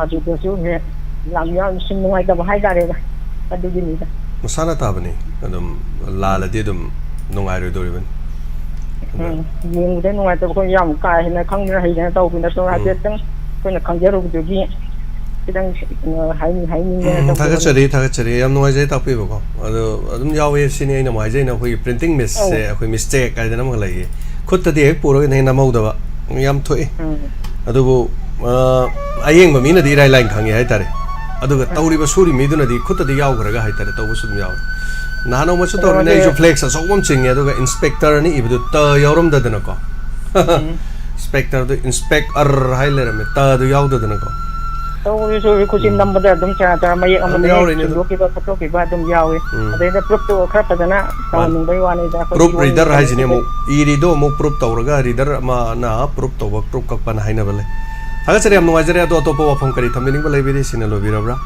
ꯑꯗꯨꯗꯁꯨ ꯍꯦꯛ ꯌꯥꯝ ꯁꯨꯝ ꯅꯨꯡꯉꯥꯏꯇꯕ ꯍꯥꯏꯇꯥꯔꯦꯗ ꯑꯗꯨꯒꯤꯅꯤꯗ ꯃꯁꯥꯅ ꯇꯥꯕꯅꯤ ꯑꯗꯨꯝ ꯂꯥꯜꯂꯗꯤ ꯑꯗꯨꯝ ꯅꯨꯡꯉꯥꯏꯔꯣꯏꯗꯧꯔꯤꯕꯅꯤ ꯌꯦꯡꯕꯗ ꯅꯨꯡꯉꯥꯏꯇꯕ ꯑꯩꯈꯣꯏ ꯌꯥꯝ ꯀꯥ ꯍꯦꯟꯅ ꯈꯪꯗꯅ ꯍꯩꯗꯅ ꯇꯧꯕꯤ ꯅꯠꯇ꯭ꯔꯣ ꯍꯥꯏꯐꯦꯠꯇꯪ ꯑꯩꯈꯣꯏꯅ ꯈꯪꯖꯔꯨꯕꯗꯨꯒꯤ ꯈꯤꯇꯪ ꯍꯥꯏꯅꯤꯡꯉꯦ ꯊꯥꯒꯠꯆꯔꯤ ꯌꯥꯝ ꯅꯨꯡꯉꯥꯏꯖꯩ ꯇꯥꯛꯄꯤꯕꯀꯣ ꯑꯗꯣ ꯑꯗꯨꯝ ꯌꯥꯎꯋꯦ ꯁꯤꯅꯤ ꯑꯩꯅ ꯑꯃꯨꯛ ꯍꯥꯏꯖꯩꯅ ꯑꯩꯈꯣꯏꯒꯤ ꯄ꯭ꯔꯤꯟꯇꯤꯡ ꯃꯤꯁꯁꯦ ꯑꯩꯈꯣꯏ ꯃꯤꯁꯇꯦꯛ ꯍꯥꯏꯗꯅ ꯑꯃꯨꯛ ꯂꯩꯌꯦ ꯈꯨꯠꯇꯗꯤ ꯍꯦꯛ ꯄꯨꯔꯒ ꯍꯦꯛ ꯅꯝꯍꯧꯗꯕ ꯌꯥꯝ ꯊꯣꯛꯏ ꯑꯗꯨꯕꯨ ꯑꯌꯦꯡꯕ ꯃꯤꯅꯗꯤ ꯏꯔꯥꯏ ꯂꯥꯏꯅ ꯈꯪꯉꯦ ꯍꯥꯏꯇꯥꯔꯦ ꯑꯗꯨꯒ ꯇꯧꯔꯤꯕ ꯁꯨꯔꯤ ꯃꯤꯗꯨꯅꯗꯤ ꯈꯨꯠꯇꯗꯤ ꯌꯥꯎꯈ꯭ꯔꯒ ꯍꯥꯏꯇꯥꯔꯦ ꯇꯧꯕꯁꯨ ꯑꯗꯨꯝ ꯌꯥꯎꯋꯦ ꯅꯍꯥꯟ ꯅꯣꯡꯃꯁꯨ ꯇꯧꯔꯤꯅꯦ ꯑꯩꯁꯨ ꯐ꯭ꯂꯦꯛꯁ ꯑꯆꯧꯕ ꯑꯃ ꯆꯤꯡꯉꯦ ꯑꯗꯨꯒ ꯏꯟꯁꯄꯦꯛꯇꯔꯅ ꯏꯕꯗꯨ ꯇ ꯌꯥꯎꯔꯝꯗꯗꯅꯀꯣ ꯏꯟꯁꯄꯦꯛꯇꯔꯗꯨ ꯏꯟꯁꯄꯦꯛꯑꯔ ꯍꯥꯏ ꯂꯩꯔꯝꯃꯦ ꯇꯗꯨ ꯌꯥꯎꯗꯗꯅꯀꯣ ꯇꯧꯔꯤꯁꯨ ꯈꯨꯠꯁꯤ ꯅꯝꯕꯗ ꯑꯗꯨꯝ ꯃꯌꯦꯛ ꯑꯃꯗ ꯁꯤꯟꯗꯣꯛꯈꯤꯕ ꯈꯣꯠꯇꯣꯛꯈꯤꯕ ꯑꯗꯨꯝ ꯌꯥꯎꯏ ꯑꯗꯩꯗ ꯄ꯭ꯔꯨꯞꯇꯨ ꯈꯔ ꯐꯖꯅ ꯇꯧꯍꯟꯅꯤꯡꯕꯒꯤ ꯋꯥꯅꯤꯗ ꯄ꯭ꯔꯨꯞ ꯔꯤꯗꯔ ꯍꯥꯏꯁꯤꯅꯦ ꯑꯃꯨꯛ ꯏꯔꯤꯗꯣ ꯑꯃꯨꯛ ꯄ꯭ꯔꯨꯞ ꯇꯧꯔꯒ ꯔꯤꯗꯔ ꯑꯃꯅ ꯄ꯭ꯔꯨꯞ ꯇꯧꯕ ꯄ꯭ꯔꯨꯞ ꯀꯛꯄꯅ ꯍꯥꯏꯅꯕ ꯂꯩ ꯊꯥꯒꯠꯆꯔꯤ ꯌꯥꯝ ꯅꯨꯡꯉꯥꯏꯖꯔꯦ ꯑꯗꯣ ꯑꯇꯣꯞꯄ ꯋꯥꯐꯝ ꯀꯔꯤ ꯊꯝꯕꯤꯅꯤꯡꯕ ꯂꯩꯕꯤꯔꯤ ꯁꯤꯅ ꯂꯣꯏꯕꯤꯔꯕ꯭ꯔꯥ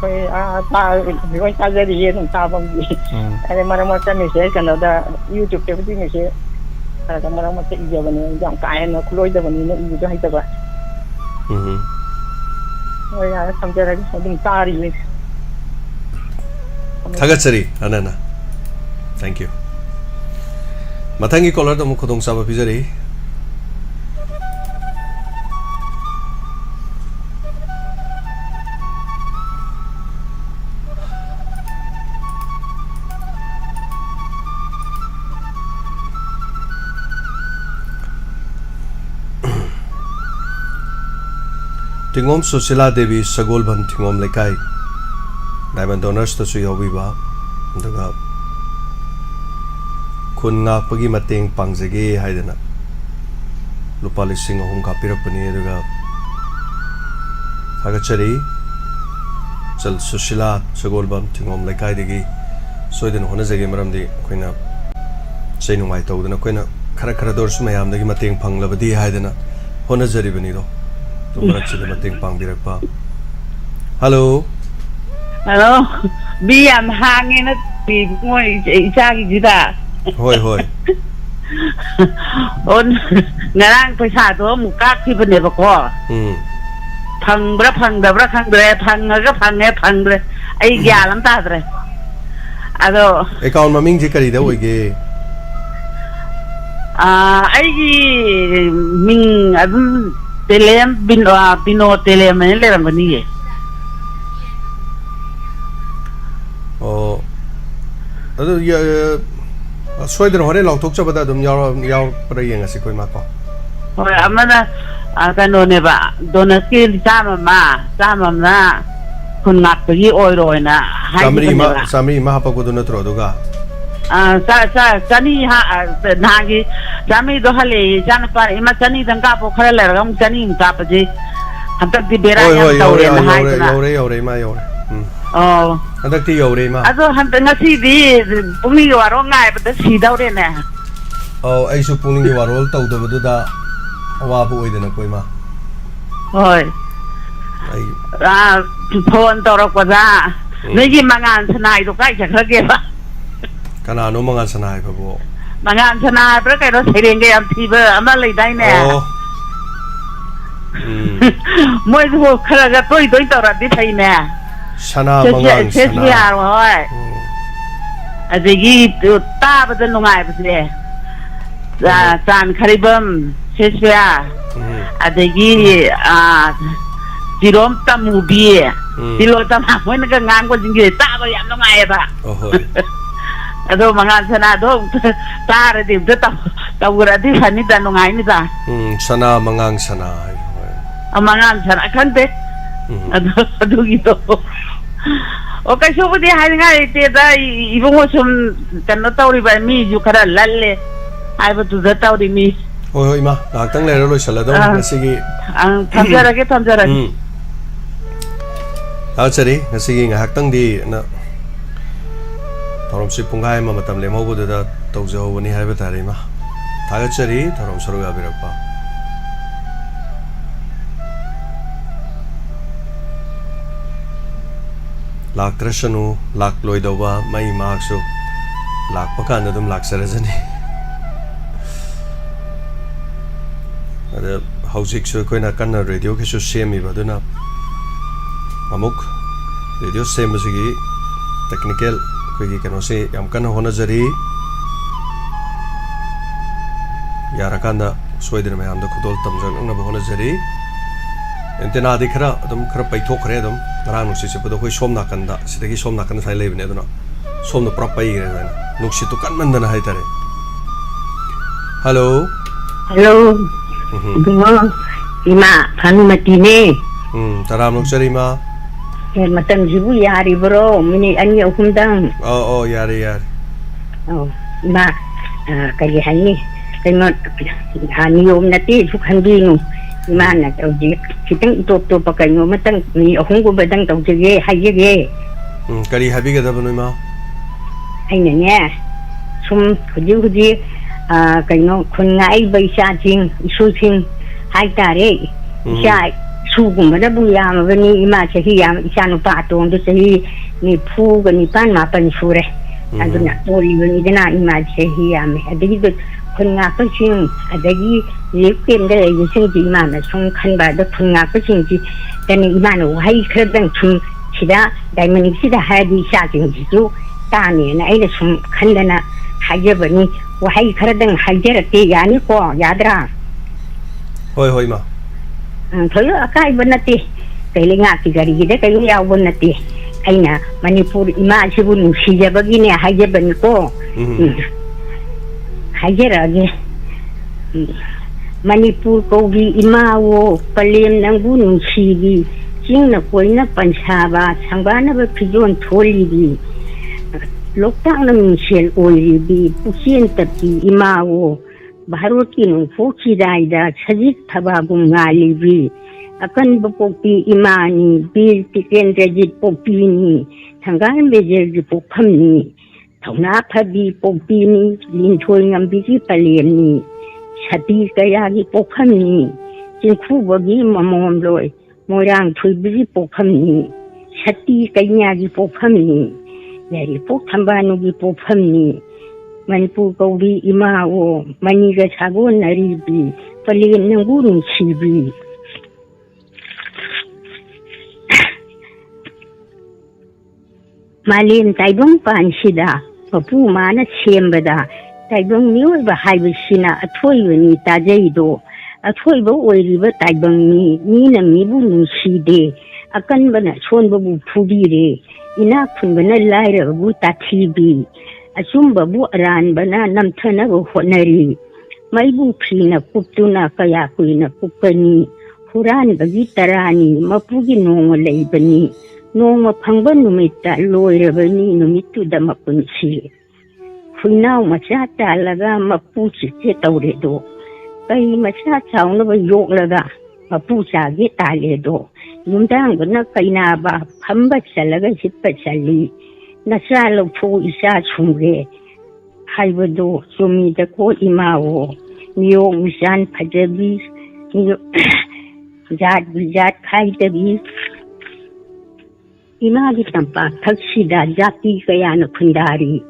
ꯑꯩꯈꯣꯏ ꯂꯣꯏ ꯇꯥꯖꯔꯤꯌꯦ ꯑꯗꯨꯝ ꯇꯥꯕꯒꯤ ꯑꯗꯩ ꯃꯔꯛ ꯃꯔꯛꯇ ꯃꯦꯁꯦꯖ ꯀꯩꯅꯣꯗ ꯌꯨꯇ꯭ꯌꯨꯕꯇꯕꯨꯗꯤ ꯃꯦꯁꯦꯖ ꯈꯔ ꯃꯔꯛ ꯃꯔꯛꯇ ꯏꯖꯕꯅꯦ ꯌꯥꯝ ꯀꯥ ꯍꯦꯟꯅ ꯈꯨꯠꯂꯣꯏꯗꯕꯅꯤꯅ ꯏꯕꯗꯣ ꯍꯩꯇꯕ ꯍꯣꯏ ꯌꯥꯔꯦ ꯊꯝꯖꯔꯒꯦ ꯑꯗꯨꯝ ꯇꯥꯔꯤꯌꯦ ꯊꯥꯒꯠꯆꯔꯤ ꯑꯅꯅ ꯊꯦꯡꯛ ꯌꯨ ꯃꯊꯪꯒꯤ ꯀꯣꯂꯔꯗ ꯑꯃꯨꯛ ꯈꯨꯗꯣꯡꯆꯥꯕ ꯄꯤꯖꯔꯤ tingom Susila Devi Sagolban tingom lekai Diamond Donors to Suyobiba Daga Kun ngakpagi mateng pangjage haidana Lupa lising ahong kapirapani daga Thagachari Chal Susila Sagolban tingom lekai digi Soidan honajage maramdi koina Chainu mai tawdana koina khara khara dorsu mayam dagi mateng panglabadi haidana honajari bani do Hello. Hello. Bi am hangin na bi ngoi isagi jida. Hoi hoi. On ngarang paisa do mukak ti bane ba ko. Phang dabra phang dre. Ai gya lam ta dre. Ado account maming ji kari da oige. Ai gi ming adun Telem bino telem ni leram bani ye. Oh, ado ya soidan hore lautok chabada dum yaw para yenga si koi mako. Hoi amana kano ne ba donasi sama na kun nak pergi oiroi na. Samri ma apa ko donat ro doga. Chani nagi Jami do hale jan par ima chani danga po khare la ram chani ta pa ji hantak di bera ya tawre na hai na yore ma yore oh hantak ti yore ma ado hantak ngasi di pungni waro ngai ba da si dawre na oh ai su pungni warol taw do bu da wa bu oi dena koi ma hoi ai phone tawrak pa da ngi mangan sanai do kai cha khage ba kana no mangan sanai ba bo Mangan sana pero kayo serenge am tiba ama lay dai ne. Oh. Moi zo khara ga toi tora di thai ne. Sana mangan sana. Sesya hoi. Adigi ta ba de nungai ba se. Chan kharibam sesya. Adigi jirom tamu bi. Dilo tam ha moi na ga ngang ko jingi ta ba yam nungai ba. Oh hoi. Ado mangan sana do tare di do tawura di hani da nungai ni da sana mangang sana mangan sana kan de ado gitu okay so budi hai ngai te da ibungo sum kan tawri ba mi ju khara lalle ai ba tu da tawri mi hoi ma tang le ro sala do ngasigi thamjarage chari ngasigi ngahak tang di na Thorom si pungai ma matam le mo da tawjau bani hai ba tare ma thagachari thorom saruga birakpa lak trashanu lak loi dawa mai maksu lak pakan dum lak sarajani ada hausik su koina kan radio ke su semi baduna amuk radio sem basigi technical koi kano se yam kana hona jari yarakanda soidina me amda khudol tamjang na hona jari entena dikhra adum khara paithok khare adum rang nusi se pado koi somna kanda sidagi somna kanda sai lebne aduna somna propai re na nuksi to kan mandana hai tare hello hello bungo ima Bhanumati ne taram nuksari ma matam jibu yari bro mini ani ahumdang oh yari oh ima kaya hani kaya hani yom nati sukhanbi nu ima na tawji kitang to pa kayo matang ni ahung ko badang tawji hayye kari habi ga dabno ma ai ne sum khuji kayo khun ngai bai sa jing su jing hai tare sha sugum da bu yam bani ima chahi yam isanu pa tong du chahi ni phu ga ni pan ma pan sure aduna tori ni dina ima chahi yam adigi du khun nga pa ching adagi yekem da yi sing ji ma na song khan ba da khun nga pa ching ji tani ima no hai khar dang chung chida dai mani chida ha di sha jing ji ju ta ne na ai da sum khan da na haje bani wa hai khar dang haje ra te ya ni ko yadra hoi ma thoyo akai banati kailinga ki gari gide kayo yaw banati aina Manipur ima sibu nusi jabagi ne haje ban ko haje rage Manipur ko gi ima wo palem nang bu nusi gi jing na koina pansaba sangbana ba pijon tholi gi loktang na michel oili bi pusien tapi ima wo Bharoti no fochi daida chajik thabagum ngalibi akan bopokpi imani bil tiken rejit pokpi ni thangan bejer ji pokhamni thona phabi pokpi ni lin thoi ngambi ji palem ni chati kaya gi pokhamni chinkhu bogi mamom loi moirang thui bi pokhamni chati kanya gi pokhamni yari pokhambanu gi pokhamni Manipur Gauri ima wo maniga chago naribi palin nangurun chibi malin taibong pansida papu mana chembada taibong miwa ba haibishina athoi wani tajaido athoi ba oiriba taibong ni na mibu nushide akan bana chon babu phudire ina khun bana laira bu tathibi Asumba bu aran bana namthana go honari maibu phina kuptuna kaya kuina kupani huran bagi tarani mapugi nongo leibani nongo phangba numita loirabani numitu da mapunchi huinaw macha talaga mapu chike tawredo kai macha chawna ba yoklaga mapu chage taledo yumdang bana kaina ba phamba chalaga hippa chali Nasa lopho isa chungre haibado sumi da ko imawo niyo misan pajabi niyo jat khai tabi imagi tampa thaksida jati kaya na khundari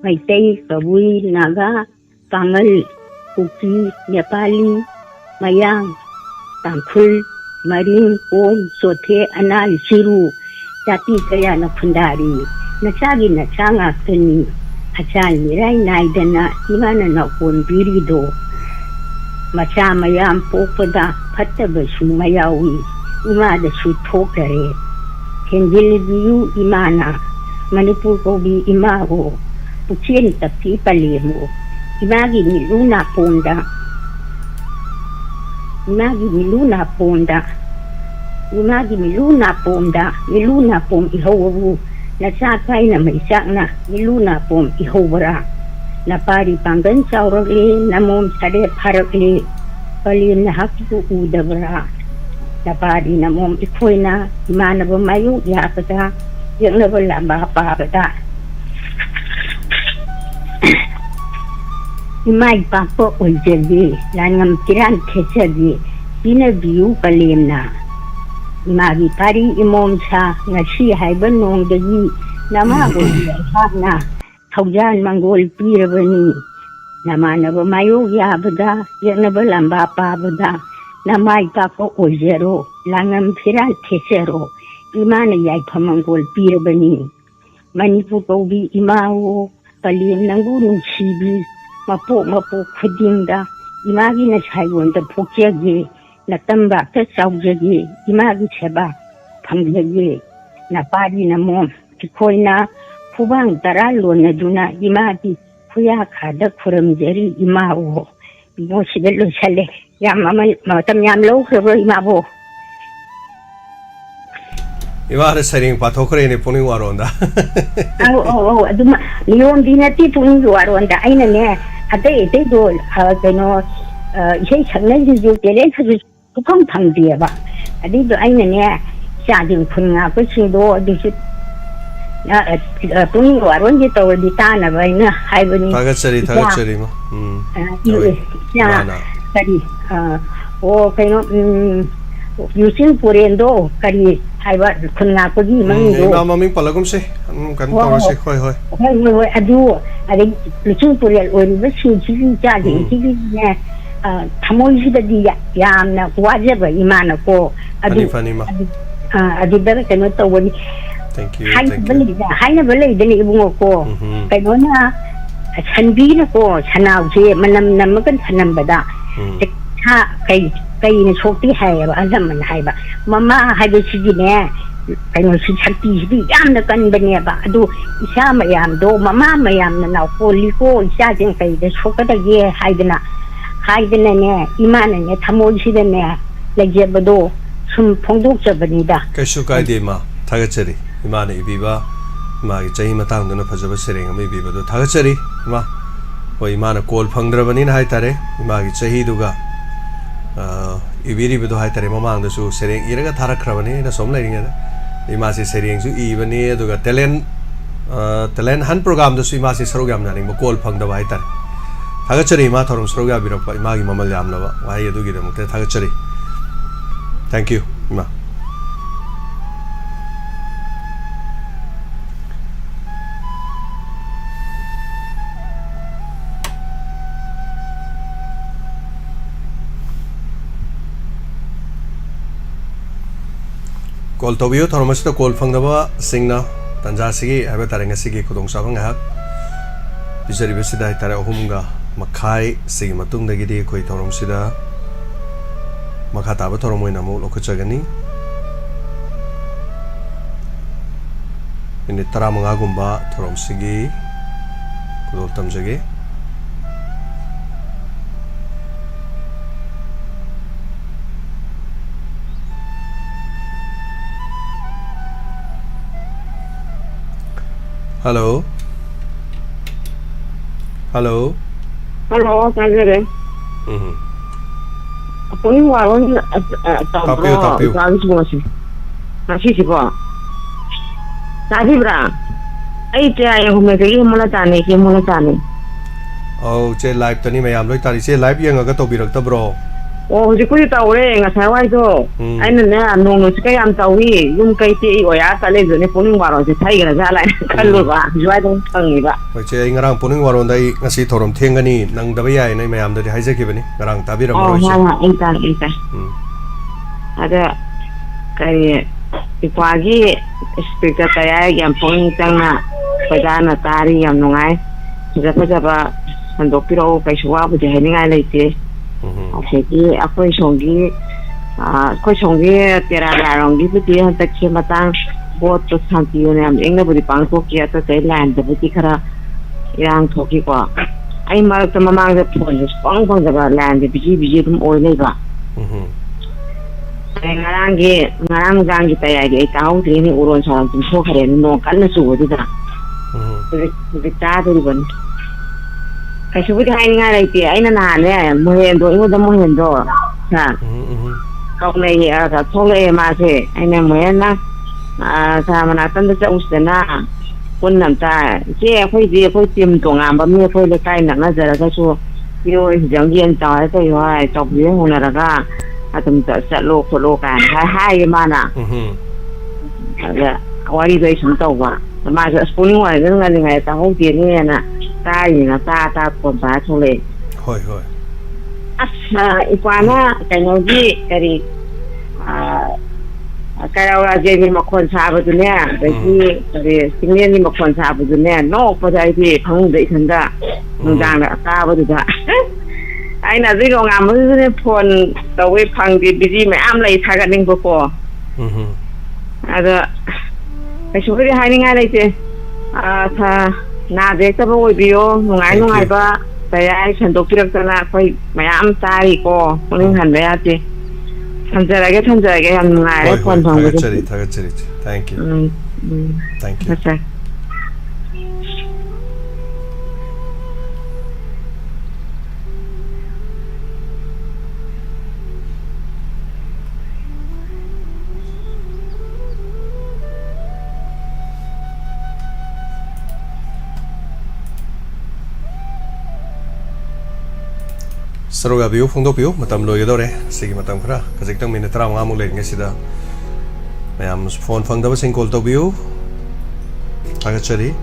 maitai kabui naga pangal kuki nepali mayang tangkhul marin om sothe anal siru jati kaya na khundari Nasagi na changa kani achal mirai naidana imana na kon birido macha mayam popada phattaba su mayawi ima da su thokare kenjil biu imana Manipur ko bi imago puchen tapi palemo imagi ni luna ponda miluna pom ihowu Nasa kay na may sak na niluna pom ihobra na pari panggan sauragli na mom sade paragli palin na hakiku udabra na pari na mom ikoy na imana ba mayu yapata yung na ba lamba papata imay pa po uljabi langam tiran kesabi binabiyu palim na Magi pari imom sa ngasi haiban nong dagi nama ko na thaujan mangol pirabani nama na ba mayo yabada yan na ba lamba pa bada namai pa ko ojero langam phiran thesero imana yai phamangol pirabani manipur kaubi imao kalim nangu nungsibi mapo khudingda imagi na sayon da phokjage na tamba ta saujage imagi seba phangjage na pari na mom tikhoina khubang taralo na duna imagi khuya khada khuramjari imao mo sibelo chale yam matam yam lo khro imabo Imara sering pathokre ne Pukning Waronda. Oh, aduma liom dinati Pukning Waronda aina ne ate do kano isai changna ju tele su kupang thang dia ba adi do aina ne cha ding khunga ko chido adi su Pukning Waron ji to di ta na ba na hai bani tagachari ma ya kari o kano using purendo kari haiba khunga ko gi mango na maming palagum se kan tawra se hoi adu ade using purel ori ba su ji ja ji ji ne thamoi ji da di yam na waje ba imana ko adu adu da kan to woni thank you hai na bale de ni bungo ko kai no na chanbi na ko chanau je manam nam kan chanam bada ha kai na chokti hai ba azam man hai ba mama hai ba si ne kai no si chakti si yam na kan bane ba adu isa mayam do mama mayam na na ko li ko isa jeng kai da chokta da ye hai dana ne imana ne thamo si da ne la je ba do sum phongdok cha bani da kai su kai de ma thagachari imana ibiba ma gi chahi matang duna phajaba sereng ami ibiba do thagachari ma hoi imana kol phangdrabani na hai tare ima gi chahi duga ibiri bido hai tare mamang da su sereng iraga tharakrabani na som lairinga da ima se sereng su ibani duga talent han program da su ima se sarogam na ning kol phangda hai tare thagachari ima thorum saroga birakpa ima gi mamal yamna ba wai adu gi da mukte thagachari thank you ima Call Tobio Thomas call Fangdaba Singna Tanjasigi Avatarangasi Kudong Savanga Pisari Visida Tara Humga Makai Sigimatung the Gidi Koi Torom Sida Makataba Toromoinamo Lokachagani in the Taramagumba Torom Sigi Kudoltam Jagi Hello. Hello. Hello, Tajere. Pukning Waron Tapiu. Nasi siapa? Nasi bra. Ay tiada yang humegay mula tani. Oh, je live tani mayam loi tari je live yang agak tobirak ta bro. Oh, jadi kau tahu le, nggak saya itu. Aina ni, nong sekai am tahu ni, kau ti, ya, tadi je ni Pukning Waron je thai kena jalan, kalau ba, jual dong tangi ba. Macam ngarang Pukning Waron dai ngasih thorom tiang ni, nang dabaya ni mayam dari haja kibani, ngarang tabi ram roji. Oh, entah. Ada kayak ipagi speaker saya yang Pukning tengah pada tari yang nongai, siapa untuk piro kayak suara boleh ni ngai lagi. Jadi aku songi tera larang di peti hantar matang buat terus hanti ni am enggak beri pangko kia tu Thailand tapi kira yang thoki ko ai mal tu mamang de phone pang jaga land biji tum oi nei ba ngarang gang kita ya ge tahu ni urun salam tum so khare no kan su du da jadi ta tu ban kai su bi hai ngai lai ti ai na ne mo hen do mo da mo hen do ha kau ni ada thole ma se ai na mo na sa mana tan da usna pun nam ta je khoi tim to ngam ba mi khoi le kai na na zara ka su yo jang yen ta ta yo ai chok ye ho na ra ka atum ta sa lo ko lo kan hai ma na ada awari dai sum to wa ma sa Pukning wa ngai ta ho ti ni na ta na ta ko ba thole hoi asa ipana teknologi dari ꯀꯩꯔꯥꯎꯔꯥꯖꯦꯒꯤ ꯃꯈꯣꯟ ꯁꯥꯕꯗꯨꯅꯦ ꯑꯗꯒꯤ ꯀꯔꯤ ꯆꯤꯡꯂꯦꯟꯒꯤ ꯃꯈꯣꯟ ꯁꯥꯕꯗꯨꯅꯦ ꯅꯣꯛꯄꯗ ꯑꯩꯗꯤ ꯐꯃꯨꯡꯗ ꯏꯊꯟꯗ ꯅꯨꯡꯗꯥꯡꯗ ꯇꯥꯕꯗꯨꯗ ꯑꯩꯅ ꯑꯗꯨꯏ ꯅꯣꯡꯉꯥꯟꯕꯗꯨꯗꯅꯦ ꯐꯣꯟ ꯇꯧꯋꯦ ꯐꯪꯗꯦ ꯕꯤꯖꯤ ꯃꯌꯥꯝ ꯂꯩ ꯊꯥꯒꯠꯅꯤꯡꯕꯀꯣ ꯑꯗ ꯀꯩꯁꯨꯕꯨꯗꯤ ꯍꯥꯏꯅꯤꯡꯉꯥꯏ ꯂꯩꯇꯦ ꯅꯥꯗ ꯌꯦꯛꯇꯕ ꯑꯣꯏꯕꯤꯌꯣ ꯅꯨꯡꯉꯥꯏꯕ ꯀꯌꯥ ꯁꯟꯗꯣꯛꯄꯤꯔꯛꯇꯅ ꯑꯩꯈꯣꯏ ꯃꯌꯥꯝ ꯇꯥꯔꯤꯀꯣ ꯄꯨꯛꯅꯤꯡ ꯍꯟꯕ ꯌꯥꯗꯦ ꯊꯝꯖꯔꯒꯦ ꯌꯥꯝ ꯅꯨꯡꯉꯥꯏꯔꯦ ꯐꯣꯟ ꯐꯪꯕꯁꯦ ꯊꯥꯒꯠꯆꯔꯤ thank you thank you Saro gabiyo phongdokpiyo matam loigedore sigi matam khara khajiktam minute 35 muk leirnge sida mayam phone phangdaba sing call tawbiyo thagachari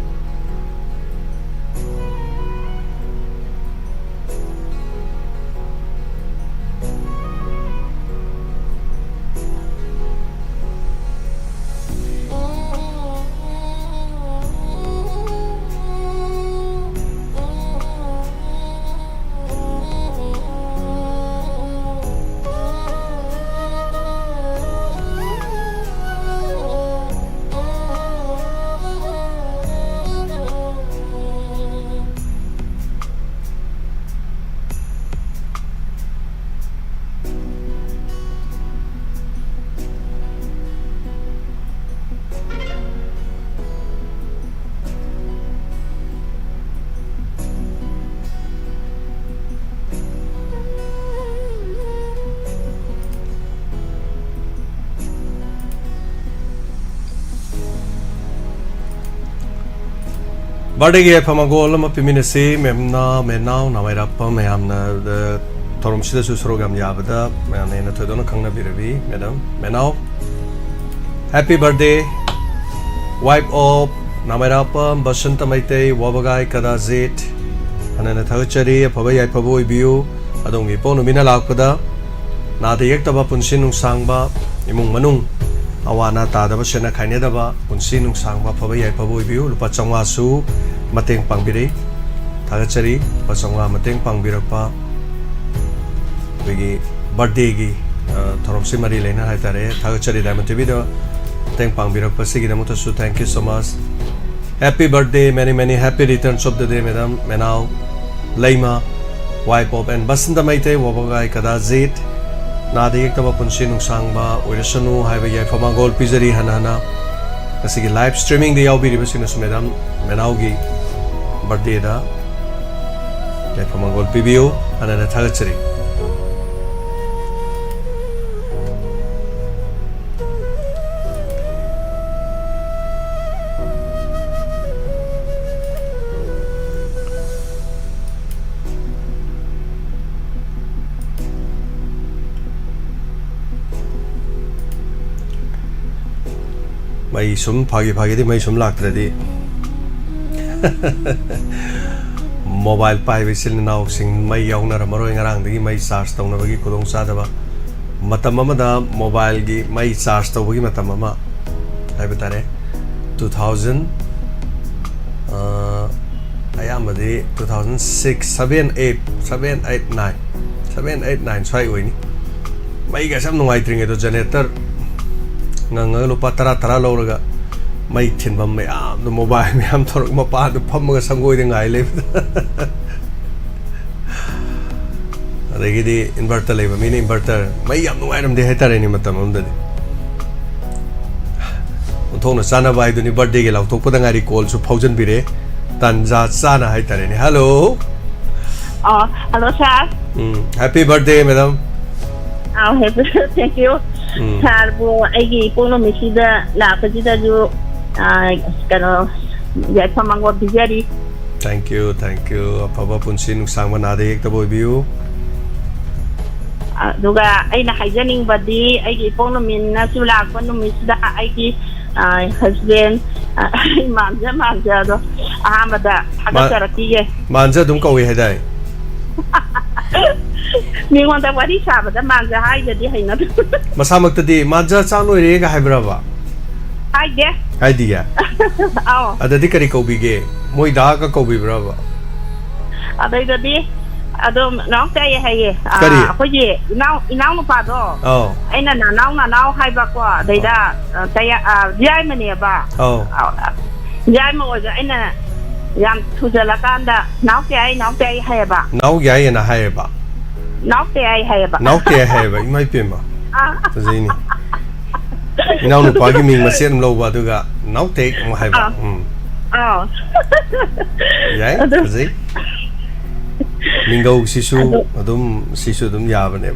Bardegi phamagol ma piminase memna menau namairappa mayamna thorum sida su sorogam yabada mayamna na thodona khangna birabi madam menau happy birthday wipe up namairappa basanta maite wabagai kadazit anana thagachari phabai phaboi biu adongi ponu mina lakpada na de yektaba punsin nung sangba imung manung awana tadaba sena khainedaba punsi nung sangba phabai phaboi biu lupa changwa su mateng pangbiri thagachari lupa changwa mateng pangbirakpa wigi birthday gi thoromsi mari leina haitare thagachari diamond tv da teng pangbirakpa sigi namuta su thank you so much happy birthday many happy returns of the day madam menau leima wipe up and basanta maite wabagai kadazit nada yektaba punsi nung sangba oirasanu haiba yai famagol pizari hanana kasigi live streaming de yaubiri basina su madam menau gi birthday da yai famagol pibiu hanana thagachari mai sum phagi di mai sum laktradi mobile pai bisil naw sing mai yauna ramaro ngarang dagi mai charge tawna bagi khudong sadaba matam amada mobile gi mai charge tawbagi matam ama haibetare 2000 ayamadi 2006 789 swai oini mai ga sam nungai tringe do generator nganga lupa tara lawraga mai thinbam mayam do mobile mayam thorok mapa do phammaga sangoi de ngai le adagidi inverter leba mini inverter mai yam nuairam de hetare ni matam amdadi thongna chana bai do ni birthday ge lautok pada ngari call su phaujan bire tanja chana haitare ni hello hello sir happy birthday madam happy thank you sir bo aigi pono misida la pajida ju kano yai phamangor bijari thank you apaba punsin sangma nade ekta boibiu duga aina haijaning badi aigi pono minna su la pono misida aigi husband manja do ahamada hagasarati ye manja dum kawi hedai มีคนแต่ว่าที่ชาบัดมันจะให้จะดีให้นะ มาสามักตดีมาจะจ้างหน่วยเรียกให้บราบะ ให้เด้ ให้ดีอ่ะ เอา อันนี้ก็รีกบีเกมวยดาก็กบีบราบะ อะไรจะดีน้องใจให้เขาเย่น้องมาปาดไอ้นั่นน้องให้บักว่าได้ด่าใจย้ายมาเนี่ยบ้าย้ายมาว่าไอ้นั่นยามทุจริตกันด่าน้องใจให้บ้าน้องใหญ่นะให้บ้าน้องใจให้บ้าน้องใจให้บ้าไม่เปลี่ยนบ้าจริงนี่น้องหนูพากิมิงมาเสียมโลบ้าตัวก็น้องเตะมาให้บ้าใหญ่จริงมิงกูสิชูดุมยาบเนี่ย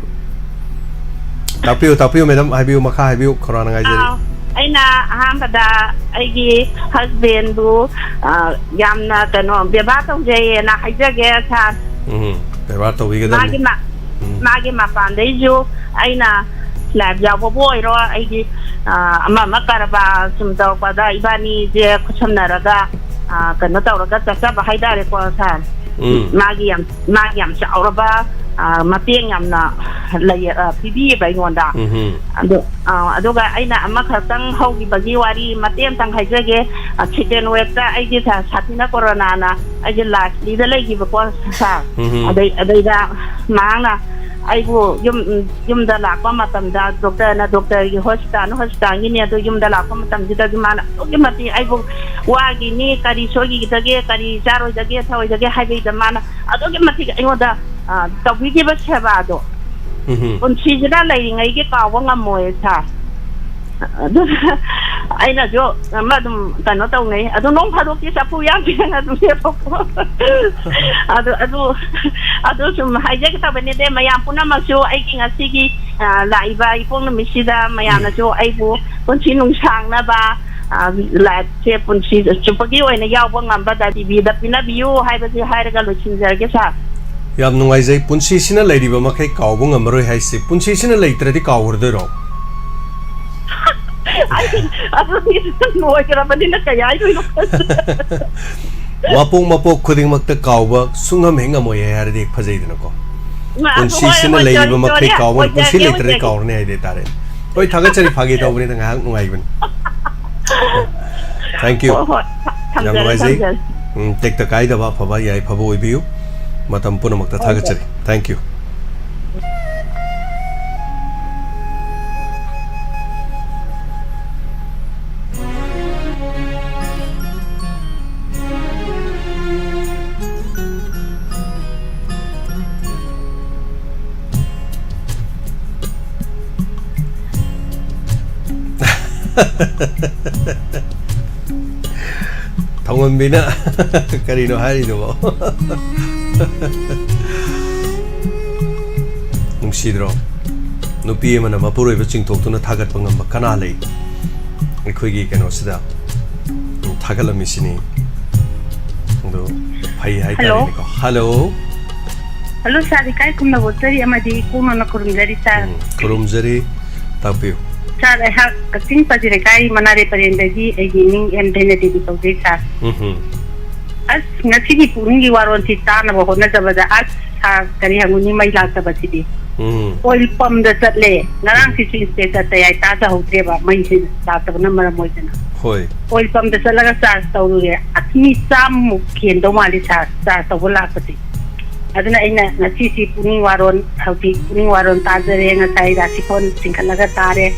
ตาพิวไม่ทำให้พิวมาฆ่าให้พิวครานไงจ๊ะไอ้น่ะห้ามปดาไอ้กีฮัสเบนดูยามน่ะแต่น้องเบียบ้าต้องใจน่ะให้เจ๊แกชาเบียบ้าต้องวิ่งกันมากิมาปันได้จูไอ้น่ะแหลบยาวบ่อยรอไอ้กีมาการบาสมดอกปดาอีบานีเจ้าคุชมนาระกากันนั่นตัวระกาจะจับให้ได้เลยกว่าชามาเยี่ยมเช้าระบามาเตียงยำน่ะเลยพี่ไปงอนด่าดูก็ไอ้น่ะมาขัดตั้งห้องบางทีวารีมาเตียงตั้งให้เจ๊ชิดเดนเวต้าไอ้ที่ถ้าชัดที่นักโควิดน่ะไอ้ที่หลักลีดเลยกี่บอกว่าซะอะไรด่ามาน่ะไอ้พวกยุ่มดาลักก็มาทำด่าด็อกเตอร์อยู่โฮสต์นี่เนี่ยตัวยุ่มดาลักก็มาทำที่ที่มาน่ะโอเคมาที่ไอ้พวกว่ากินนี่การิโชกิตะเกะการิจารุตะเกะเท่าตะเกะให้ไปที่มาน่ะโอเคมาที่ไอ้ว่าตัววิธีบัชบาโดคนชีจได้เลยยังไงก็กล่าวว่างามวยใช่ไอ้น่ะโยมาดูแต่น้องตรงนี้น้องพาดูที่สับผู้ยามเพียงดูเสียพวกสมให้เจ๊ก็ต้องเป็นเด็กมายามปุ่นมาโชว์ไอ้กินอาศิกีลายใบพวกนั้นไม่ใช่ดามายามนะโชว์ไอ้พวกคนชีนุ่งช่างนะบ้าลายเช่คนชีจุดปกี้ไว้ในยาวว่างามบ้าแต่ที่บีดับปีน่ะบิวให้ไปที่ให้เรื่องลุชินเจอร์ก็ใช่ยามนุ่งไอ้ใจปุ่นชีสินะเลยดีบ่มาแค่เก่าบ่งามรวยให้สิปุ่นชีสินะเลยตระที่เก่าหัวเดือดไอ้นี่หน่วยกระบวนการขยายด้วยมาปุ๊กคุดิ้งมักตะเก่าบ่สุงหำเหงามวยให้หาเด็กพะใจดีนะก็ปุ่นชีสินะเลยดีบ่มาแค่เก่าบ่ปุ่นชีเลยตระที่เก่าเนี่ยให้เด็ดตาเรนโอ้ยทักก็จะได้ฟังตัวนี้ตั้งหากนุ่งไอ้บัน thank you ยามนุ่งไอ้ใจเด็กตะไคร้ดาบ่พะบ่ใหญ่พะบ่อีบิวมาทำปุ่นมักตะทักก็จะได้ thank you Thong bina karino hari do nung sidro nupi mana mapuroi baching tok tuna thagat pangam kana lei ekhoi gi keno sida thagala misini do phai hai ta ni ko hello sari kai kumna botari amadi kuma na kurumjari sa kurumjari tapiu sar ha kating pajire kai manare parendagi egining endene de tawde sa as ngasi gi puning gi waron ti ta na bo na jabada as ha kari hanguni mai la ta bachidi oil pump da chatle narang si state ta yai ta da hotre ba mai si ta ta na mara moi na hoi oil pump da chalaga sa tawre atmi sam mukhen do mali sa tawla pati aduna ina ngasi si puning waron hauti puning waron ta jare ngasai ra si kon singkhalaga tare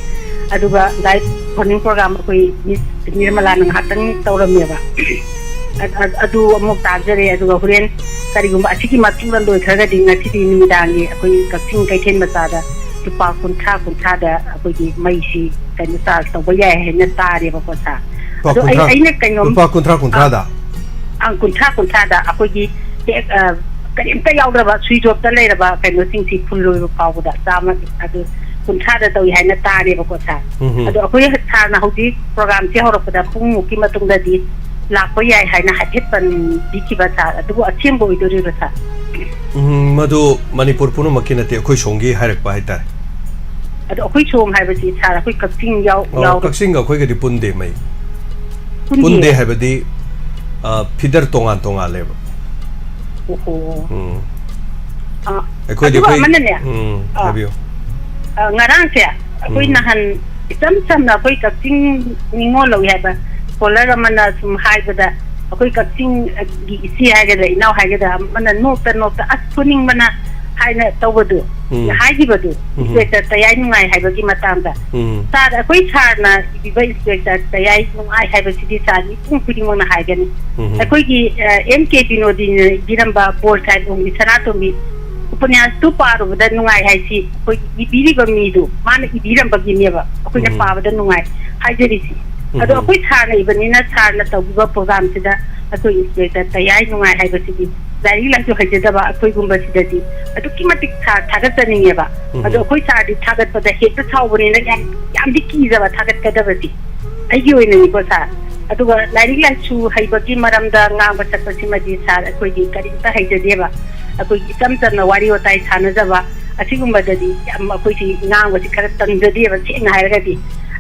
aduga live running program koi nirmala nang hatang tawrameba adu amok tajare aduga huren karigumba asiki matulan doi thraga dinga ti nimidangi koi kaking kaithen masada tupa kuntra da koi mai si kan sa tawya hena tare ba ko sa adu ai ne kanyom tupa kuntra da ang kuntra da koi karim ta yaudra ba sui job ta leira ba kaino sing si phullo pa da sama aduคุณค่าจะตัวใหญ่หน้าตาเนี่ยปรากฏค่ะแต่เอาคุยทางนะเขาดีโปรแกรมที่เขาเราเปิดพุ่งมุกิมาตรงดีหลักก็ใหญ่หายนะหายที่เป็นดิจิบัลศาสตร์แต่ว่าอาชีพบริโภคด้วยค่ะมาดูมันนี่ปุ่นปุ่นมากินอะไรคุยชงกี่หายรักไปให้ตายแต่เอาคุยชงหายไปสิชาคุยกับสิ่งยาวกับสิ่งกับคุยกันที่ปุ่นเดไหมปุ่นเดหายไปดีพิดร์ตรงอันเลยโอ้โห ꯑꯃꯅꯅꯦ ꯉꯔꯥꯡꯁꯦ ꯑꯩꯈꯣꯏ ꯅꯍꯥꯟ ꯏꯆꯝ ꯆꯝꯅ ꯑꯩꯈꯣꯏ ꯀꯛꯆꯤꯡ ꯅꯤꯉꯣꯜ ꯂꯧꯏ ꯍꯥꯏꯕ ꯀꯣꯂꯔ ꯑꯃꯅ ꯁꯨꯝ ꯍꯥꯏꯕꯗ ꯑꯩꯈꯣꯏ ꯀꯛꯆꯤꯡꯒꯤ ꯏꯆꯦ ꯍꯥꯏꯒꯗ꯭ꯔꯥ ꯏꯅꯥꯎ ꯍꯥꯏꯒꯗ꯭ꯔꯥ ꯑꯃꯅ ꯅꯣꯛꯇ ꯑꯁ ꯐꯨꯅꯤꯡꯕꯅ ꯍꯥꯏꯅ ꯇꯧꯕꯗꯨ ꯍꯥꯏꯈꯤꯕꯗꯨ ꯏꯟꯁꯄꯦꯛꯇꯔ ꯇꯌꯥꯏ ꯅꯨꯡꯉꯥꯏ ꯍꯥꯏꯕꯒꯤ ꯃꯇꯥꯡꯗ ꯁꯥꯔ ꯑꯩꯈꯣꯏ ꯁꯥꯔꯅ ꯏꯕꯤꯕ ꯏꯟꯁꯄꯦꯛꯇꯔ ꯇꯌꯥꯏ ꯅꯨꯡꯉꯥꯏ ꯍꯥꯏꯕꯁꯤꯗꯤ ꯁꯥꯔ ꯃꯤꯄꯨꯝ ꯈꯨꯗꯤꯡꯃꯛꯅ ꯍꯥꯏꯒꯅꯤ ꯑꯩꯈꯣꯏꯒꯤ M.K. ꯕꯤꯅꯣꯗꯤꯅ ꯏꯕꯤꯔꯝꯕ ꯕꯣꯔ ꯁꯥꯏꯕꯣꯝꯒꯤ ꯁꯅꯥꯇꯣꯝꯕꯤ उपन्यास पारुबदा नुंगाई हाइसी कोई इबीरिबा मीदु माने इबीरंबगिनेबा अखोइना पाबदा नुंगाई हाइजरिसी अदो अखोइ सारना इबनिना सारना तौबा प्रोग्राम सिदा अखोइ इंस्पेक्टर तयाई नुंगाई हाइबसिदि लाइरि लाइसु हाइजदबा अखोइ गुंबा सिददि अदो किमतिक सार थागतनिङेबा अदो अखोइ सारदि थागतपदा हेक्ता छाउबनिना यामदि कीजबा थागतकदबसि अइगी ओइननिको सार अदुगा लाइरि लाइसु हाइबगी मरमदा ngang चक्पसिमदि सार अखोइगी करिंता हाइजदेबा अखोइ इचम चमना वारी वताई सानजबा असिगुम्बददि याम अखोइसि ngang खरा तंजदेबा सेंगा हाइरगदि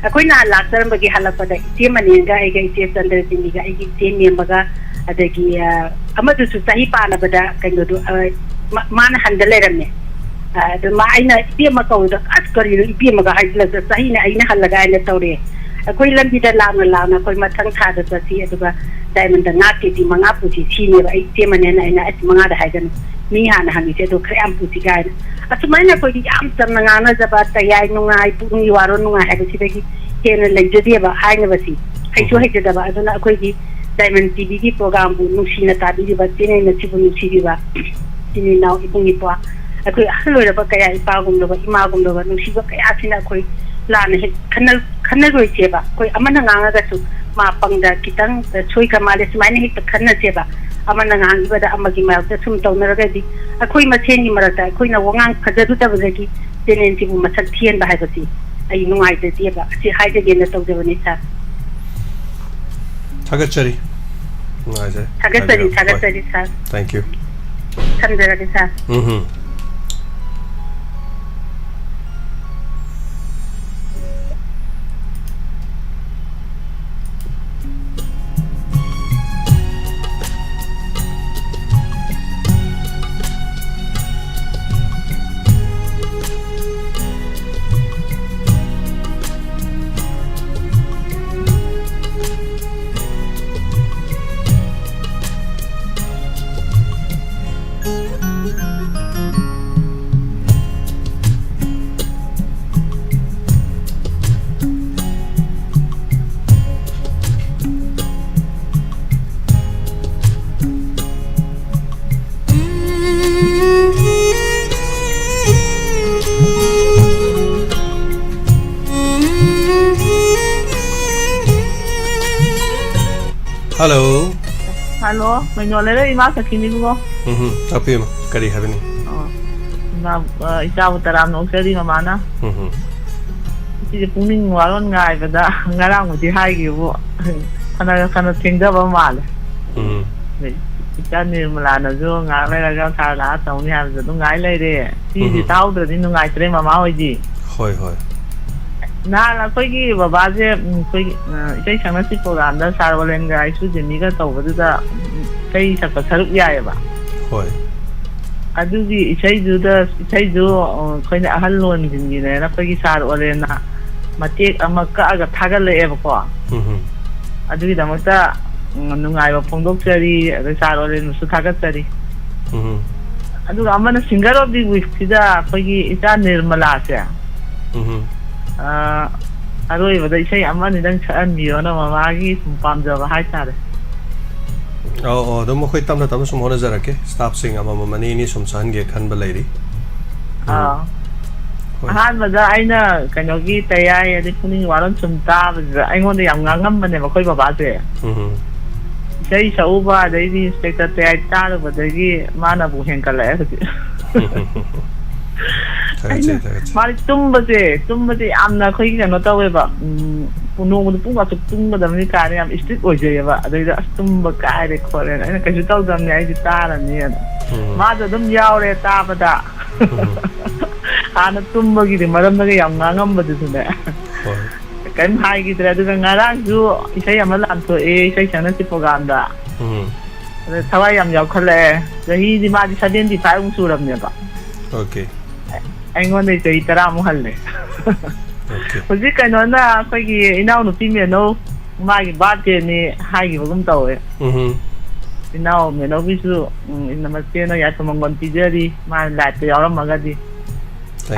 अखोइना लाक्तरमबगी हलपदा इचे मनेगा आइगा इचे चंद्रजिनिगा आइगी इचे मेमबगा अदगी अमदुसु चाही पानबदा कइनोदु माना हंद लेरमने अदु मा आइना इपे मकौदा अस करिनो इपे मगा हाइलग चाहीना आइना हलगा आइना तौरे अखोइ लंबिदा लांगना लांगना अखोइ मथंग थादा चसी अदुगा डायमंड नाकेदि मंगा पुसी सीनेबा इचे मनेना आइना अस मंगादा हाइगन मी हाना हंगिसे दो खरयाम पुसी गाइना असुमाइना कोइ याम चमना गाना जबा तयाई नुंगाई पुंगी वारो नुंगाई हाइबसिदगी हेना लेजदेबा हाइनबसी हाइसु हाइजदबा अदुना अखोइगी डायमंड टीवी की प्रोग्राम बु नुसिना ताबिरिबा चेनेना चिबु नुसिरिबा चिनि नाउ इपुंगी पवा अखोइ हलोइरबा कया इपागुमदबा इमागुमदबा नुसिबा कयासिना अखोइ लाना हे खन्नरोइसेबा कोइ अमना गांगागसु मा पंगदा कितंग सोइ कमाले सुमाइना हे खन्नसेबा अमना गांगिबदा अमगी मायक्ता सुम तौनरगदि अखोइ मसेनी मरता अखोइना वंगांग फजदुतबदगी चेनेनसिबु मसक थियनबा हाइबसी आई नुंगाइददेबा असि हाइदगेना तौजबनि सा थागतचरी थागतचरी सर थैंक यू थमजरगे सर हेलो हेलो मैं नोलेरे इमा सखिनी बुगो तपी करी हबनी ना इचाबु तराम नोक्सरी ममाना इचे पुनिंग वारोन गाइबदा ngaramuti haigibu kana thingdaba male इचा निर्मलाना जो ngaleraga thara tawni habdu ngai leire si tawdri nungai mama hoiji hoi hoi ना अखोइगी बाबाजे कोइ इसे संगसी प्रोग्राम दा सारवलेन गा आइसु जेनिगा तौबदुदा सही सकप सरुप यायबा होय अदुगी इसेजुदा इसेजु खोइना अहल लोन जिनगिने ना कोइगी सारवलेना मतेक अमा कागा थागलेबको अदुगी दमता नुंगाइबा फोंदोक्चरी अदु सारवलेन सु थागतरी अदुगा अमना सिंगर ऑफ द वीक सिदा कोइगी इचा निर्मला से अरोइबदा इसे अमनिदंग सअनबियोना ममागी सुम पामजबा हाइतारे दम मखोइ तमना तम सुम होनजरके स्टाफ सिंग अमम मनीनी सुम सहनगे खनब लैरि अहानबदा आइना कनोगी तयाय अदि पुनिंग वारन सुम ताबजा आइंगोंदा याम ngangamबने मखोइ बाबासे इसे सउबा दैदि इंस्पेक्टर तयाय तारबदगी माना बु हेंकला हदि मारी तुम्बसे आमना खोइ कनो तवेबा पुनोंगु पुंगा तुम्बदमनि कारे याम स्ट्रिक्ट ओइजेबा अदैदा तुम्ब कारे खोरे अना कजु तौदमनि आइदि तारनि मादो दम यावरे ताबदा आना तुम्बगिदि मरमदगे याम ngangamबदुने cam हाइगिद्रे अदुगा ngarangju isai ama lamtho isai sanasi program da thawai yam yaukhalle jahi di ma di 75 suramne ba Okay. ꯑꯩꯉꯣꯟꯗꯩ ꯆꯍꯤ 10 ꯍꯜꯂꯦ ꯍꯧꯖꯤꯛ ꯀꯩꯅꯣꯅ ꯑꯩꯈꯣꯏꯒꯤ ꯏꯅꯥꯎꯅꯨꯄꯤ ꯃꯦꯅꯧ ꯃꯥꯒꯤ ꯕꯥꯔꯊꯗꯦꯅꯤ ꯍꯥꯏꯈꯤꯕꯒꯨꯝ ꯇꯧꯋꯦ ꯏꯅꯥꯎ ꯃꯦꯅꯧꯒꯤꯁꯨ ꯅꯃꯁꯇꯦꯅ ꯌꯥꯏꯐ ꯄꯤꯖꯔꯤ ꯃꯥ ꯂꯥꯏꯐꯇ ꯌꯥꯎꯔꯝꯃꯒꯗꯤ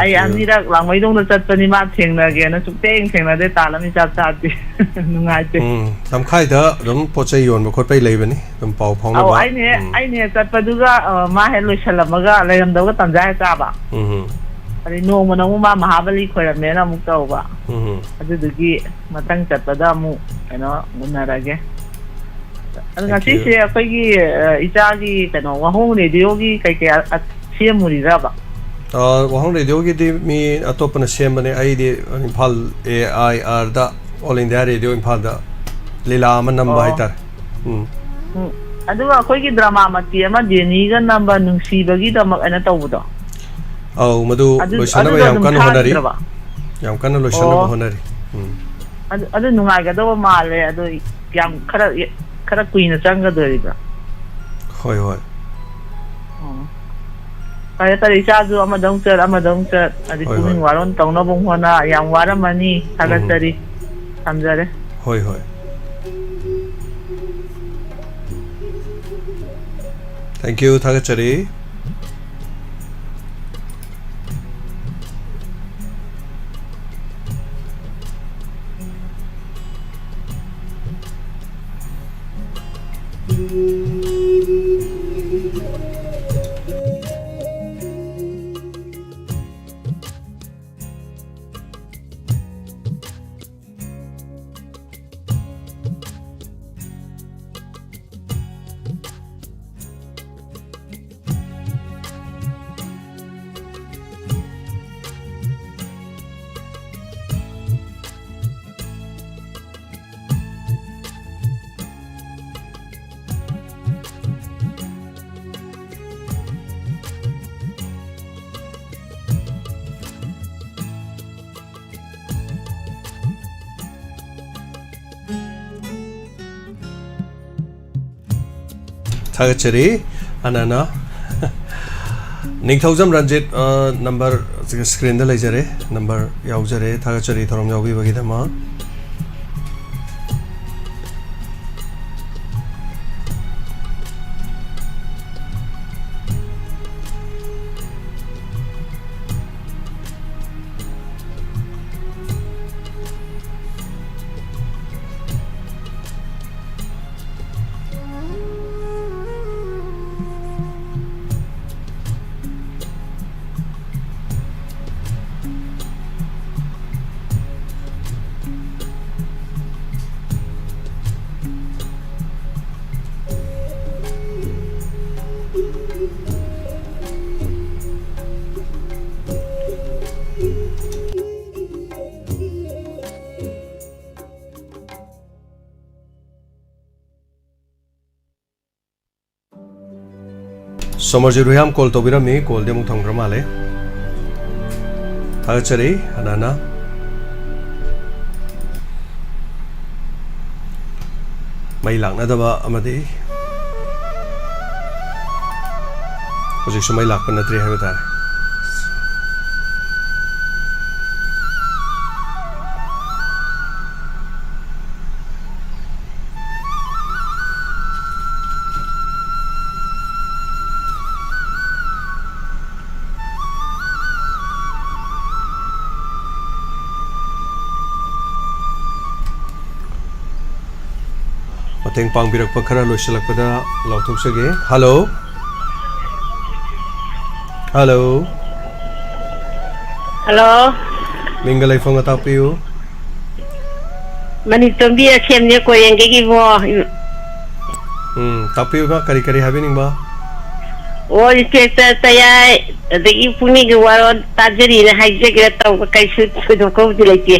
ꯑꯩ ꯑꯅꯤꯔꯛ ꯂꯥꯡꯃꯩꯗꯣꯡꯗ ꯆꯠꯄꯅꯤ ꯃꯥ ꯊꯦꯡꯅꯒꯦꯅ ꯊꯦꯡꯅꯗꯦ ꯇꯥꯜꯂꯝꯅꯤ ꯆꯥꯛ ꯆꯥꯗꯦ ꯅꯨꯡꯉꯥꯏꯇꯦ ꯂꯝꯈꯥꯏꯗ ꯑꯗꯨꯝ ꯄꯣꯠꯆꯩ ꯌꯣꯟꯕ ꯈꯣꯠꯄꯩ ꯂꯩꯕꯅꯤ ꯑꯗꯨꯝ ꯄꯥꯎ ꯐꯥꯎꯅꯕ ꯑꯩꯅ ꯆꯠꯄꯗꯨꯒ ꯃꯥ ꯍꯦꯛ ꯂꯣꯏꯁꯜꯂꯝꯃꯒ ꯂꯩꯔꯝꯗꯕꯒ ꯇꯟꯖꯥ ꯍꯦꯛ ꯆꯥꯕ ꯑꯗꯩ ꯅꯣꯡꯃ ꯑꯃꯨꯛ ꯃꯥ ꯃꯍꯥꯕꯂꯤ ꯈꯣꯏꯔꯝꯃꯦꯅ ꯑꯃꯨꯛ ꯇꯧꯕ ꯑꯗꯨꯗꯨꯒꯤ ꯃꯊꯪ ꯆꯠꯄꯗ ꯑꯃꯨꯛ ꯀꯩꯅꯣ ꯎꯅꯔꯒꯦ ꯑꯗꯨ ꯉꯁꯤꯁꯦ ꯑꯩꯈꯣꯏꯒꯤ ꯏꯆꯥꯒꯤ ꯀꯩꯅꯣ ꯋꯥꯍꯣꯡ ꯔꯦꯗꯤꯑꯣꯒꯤ ꯀꯩꯀꯩ ꯁꯦꯝꯃꯨꯔꯤꯔꯕ ꯋꯥꯍꯣꯡ ꯔꯦꯗꯤꯑꯣꯒꯤꯗꯤ ꯃꯤ ꯑꯇꯣꯞꯄꯅ ꯁꯦꯝꯕꯅꯦ ꯑꯩꯗꯤ ꯏꯝꯐꯥꯜ AIRꯗ ꯑꯣꯜ ꯏꯟꯗꯤꯌꯥ ꯔꯦꯗꯤꯑꯣ ꯏꯝꯐꯥꯜꯗ ꯂꯤꯂꯥ ꯑꯃ ꯅꯝꯕ ꯍꯥꯏꯇꯥꯔꯦ ꯑꯗꯨꯒ ꯑꯩꯈꯣꯏꯒꯤ ꯗ꯭ꯔꯃꯥ ꯃꯇꯦꯛ ꯑꯃ ꯗꯦꯅꯤꯒ ꯅꯝꯕ ꯅꯨꯡꯁꯤꯕꯒꯤꯗꯃꯛ ꯑꯅ ꯇꯧꯕꯗꯣ ꯑꯧ ꯃꯗꯨ ꯂꯣꯏꯁꯟꯅꯕ ꯌꯥꯝ ꯀꯟꯅ ꯍꯣꯠꯅꯔꯤ ꯌꯥꯝ ꯀꯟꯅ ꯂꯣꯏꯁꯟꯅꯕ ꯍꯣꯠꯅꯔꯤ ꯑꯗꯨ ꯅꯨꯡꯉꯥꯏꯒꯗꯕ ꯃꯥꯜꯂꯦ ꯑꯗꯨ ꯌꯥꯝꯈꯔ ꯀꯨꯏꯅ ꯆꯪꯒꯗꯣꯔꯤꯕ꯭ꯔꯥ ꯍꯣꯏ ꯐꯔꯦ ꯐꯔꯦ ꯏꯆꯥꯁꯨ ꯑꯃꯗꯧ ꯆꯠ ꯑꯗꯩ ꯄꯨꯛꯅꯤꯡ ꯋꯥꯔꯣꯟ ꯇꯧꯅꯕ ꯍꯣꯠꯅ ꯌꯥꯝ ꯋꯥꯔꯝꯃꯅꯤ ꯊꯥꯒꯠꯆꯔꯤ ꯊꯝꯖꯔꯦ ꯍꯣꯏ Thank youꯊꯥꯒꯠꯆꯔꯤ थागतचरी अनाना निंगथौजम रंजित नंबर स्क्रीन दा लेजरे नंबर यावजरे थागतचरी थरम यावबी बगिदमा समरजिरुयाम कॉल तोबिरमी कॉल दे मुक थंग्र माले थागतचरी अनाना मई लांगनादबा अमदि हजिक मई लाकपा नत्रि हाइबा तारे मतंग पांगबिरक खरा लोइसलकपदा लाउथोकसगे हेलो हेलो हेलो मिंगलाई फोंग तापियो मनी तंबी असेमने कोयंगे की वो तापियो का करी करी हाबिनिंगबा ओ इंस्पेक्टर तयाय अदगी पुनी के वारो ताजरी ने हाइजेगे तव कैसे सुदो को दिलेती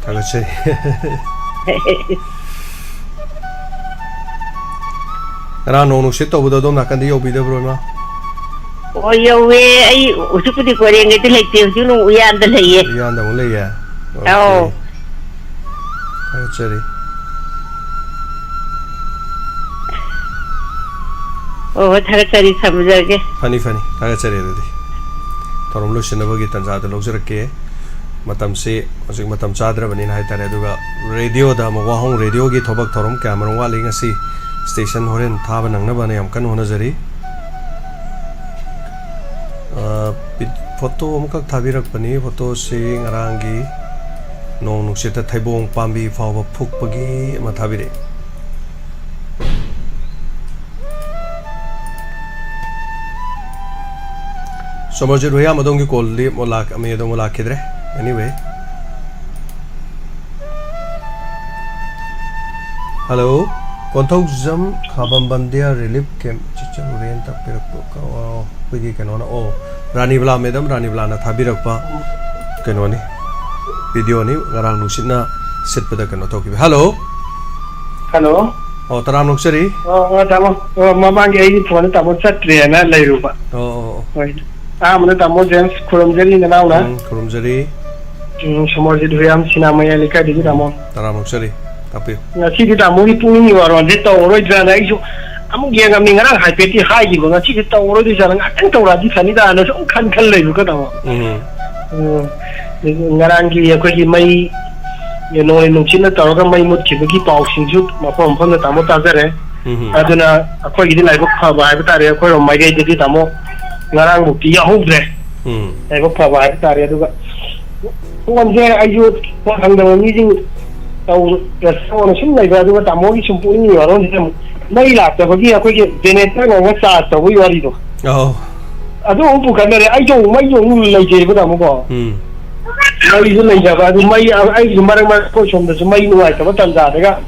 थागतचरी रा नोनु से तबुदा दो नाकंदी योबिदब्रो मा ओ योवे आई उजुपुदी कोरेंगे ते लेते उजुनु उयान द लेये उयान द लेये ओ थागतचरी ꯑꯣ ꯊꯥꯒꯠꯆꯔꯤ ꯊꯝꯖꯔꯒꯦ ꯐꯅꯤ ꯊꯥꯒꯠꯆꯔꯤ ꯑꯗꯨꯗꯤ ꯊꯧꯔꯝ ꯂꯣꯏꯁꯤꯟꯅꯕꯒꯤ ꯇꯥꯟꯖꯥꯗ ꯂꯧꯖꯔꯛꯀꯦ ꯃꯇꯝꯁꯤ ꯍꯧꯖꯤꯛ ꯃꯇꯝ ꯆꯥꯗ꯭ꯔꯕꯅꯤꯅ ꯍꯥꯏꯇꯥꯔꯦ ꯑꯗꯨꯒ ꯔꯦꯗꯤꯑꯣꯗ ꯑꯃꯨꯛ ꯋꯥꯍꯣꯡ ꯔꯦꯗꯤꯑꯣꯒꯤ ꯊꯕꯛ ꯊꯧꯔꯝ ꯀꯌꯥ ꯃꯔꯨꯝ ꯋꯥꯠꯂꯤ ꯉꯁꯤ ꯁ꯭ꯇꯦꯁꯟ ꯍꯣꯔꯦꯟ ꯊꯥꯕ ꯅꯪꯅꯕꯅ ꯌꯥꯝ ꯀꯟꯅ ꯍꯣꯠꯅꯖꯔꯤ ꯐꯣꯇꯣ ꯑꯃꯈꯛ ꯊꯥꯕꯤꯔꯛꯄꯅꯤ ꯐꯣꯇꯣꯁꯤ ꯉꯔꯥꯡꯒꯤ ꯅꯣꯡ ꯅꯨꯡꯁꯤꯠꯇ ꯊꯩꯕꯣꯡ ꯄꯥꯝꯕꯤ ꯐꯥꯎꯕ ꯐꯨꯛꯄꯒꯤ ꯑꯃ ꯊꯥꯕꯤꯔꯛꯏ Somerjet Huyam adongi kolli molak amedo molakidre anyway hello konthau jam khabam bandia relief camp chichang ren ta pirakpo ka pigi kanona o rani bla madam rani bla na thabirakpa kanoni video ni ngarang nusina sitpada kano toki hello o taram nuksari tamo mamang ai phone tamo chatre na leiruba oi amna tamo James Kurumjari na nauna Kurumjari Somerjet Huyam sinamaya lika digi tamo taram nuksari tapi ngasi di tamo ni pungni waron de tawro jana isu amu giang amni ngarang haipeti hai gi ngasi di tawro di jana atang tawra di thani da na so khan leiru ka tamo ngarang gi yakoi gi mai no nungchina tawra mai mut ki gi paw singju mapom phom na tamo tajare aduna akoi gi lai bok phaba hai tare akoi ro mai ge di tamo ngarang bukti yahudre ai bok phaba hai tare aduga wonje ayu hang da mi jing tau so na sim lai ba aduga tamo gi sum puni ni waron jam mai la ta gi akoi gi generator nga sa ta wi wari do adu bu kan re ai jo mai jo lai je ba tamo ko mai ju lai ja ba du mai ai ju marang mar ko som da mai nu ai ta ba tan ja daga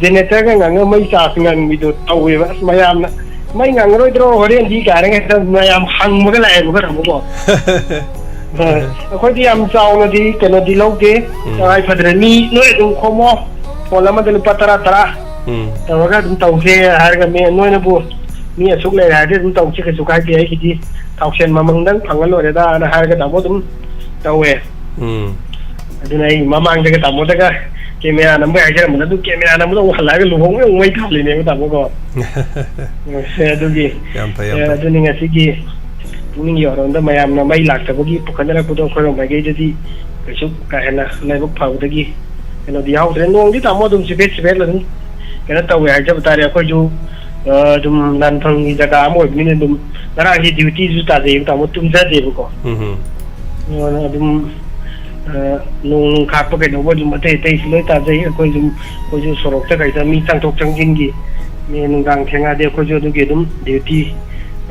generator nga mai sa ngang mi do tau we ba mayam na mai ngang roi dro horen di ka rang ta mayam hang ma ga lai ma ga mo ko khoi di am chau na di ke no di lo ke ai phadre ni no e dum khomo pola ma de patara tara ta ga dum tau se har ga me no na bu ni asuk le ha de dum tau chi ke su kai ke ai ki di tau sen ma mang dang phang lo re da na har ga da mo dum tau we aduna ai mamang de ga ta mo da ga camera number ai jara mo du camera number do hala ga lu hong ngai thap le ne ta mo ko se du gi du ni ngasi gi puning yo ron da mayam na mai lak ta gi pukhana ko do khoro mai ge di su ka hena lai bok phau da gi eno di hau tren nong di ta mo dum se bet la dum kana ta we ai jab ta re ko ju dum nan thang gi jaga mo ni ne dum dara gi duty ju ta de ta mo tum ja de ko dum nung khak pa kai no bo dum te te siloi ta jai ko ju sorok ta kai ta mi chang tok chang jin gi me nung gang thenga de ko ju du ge dum duty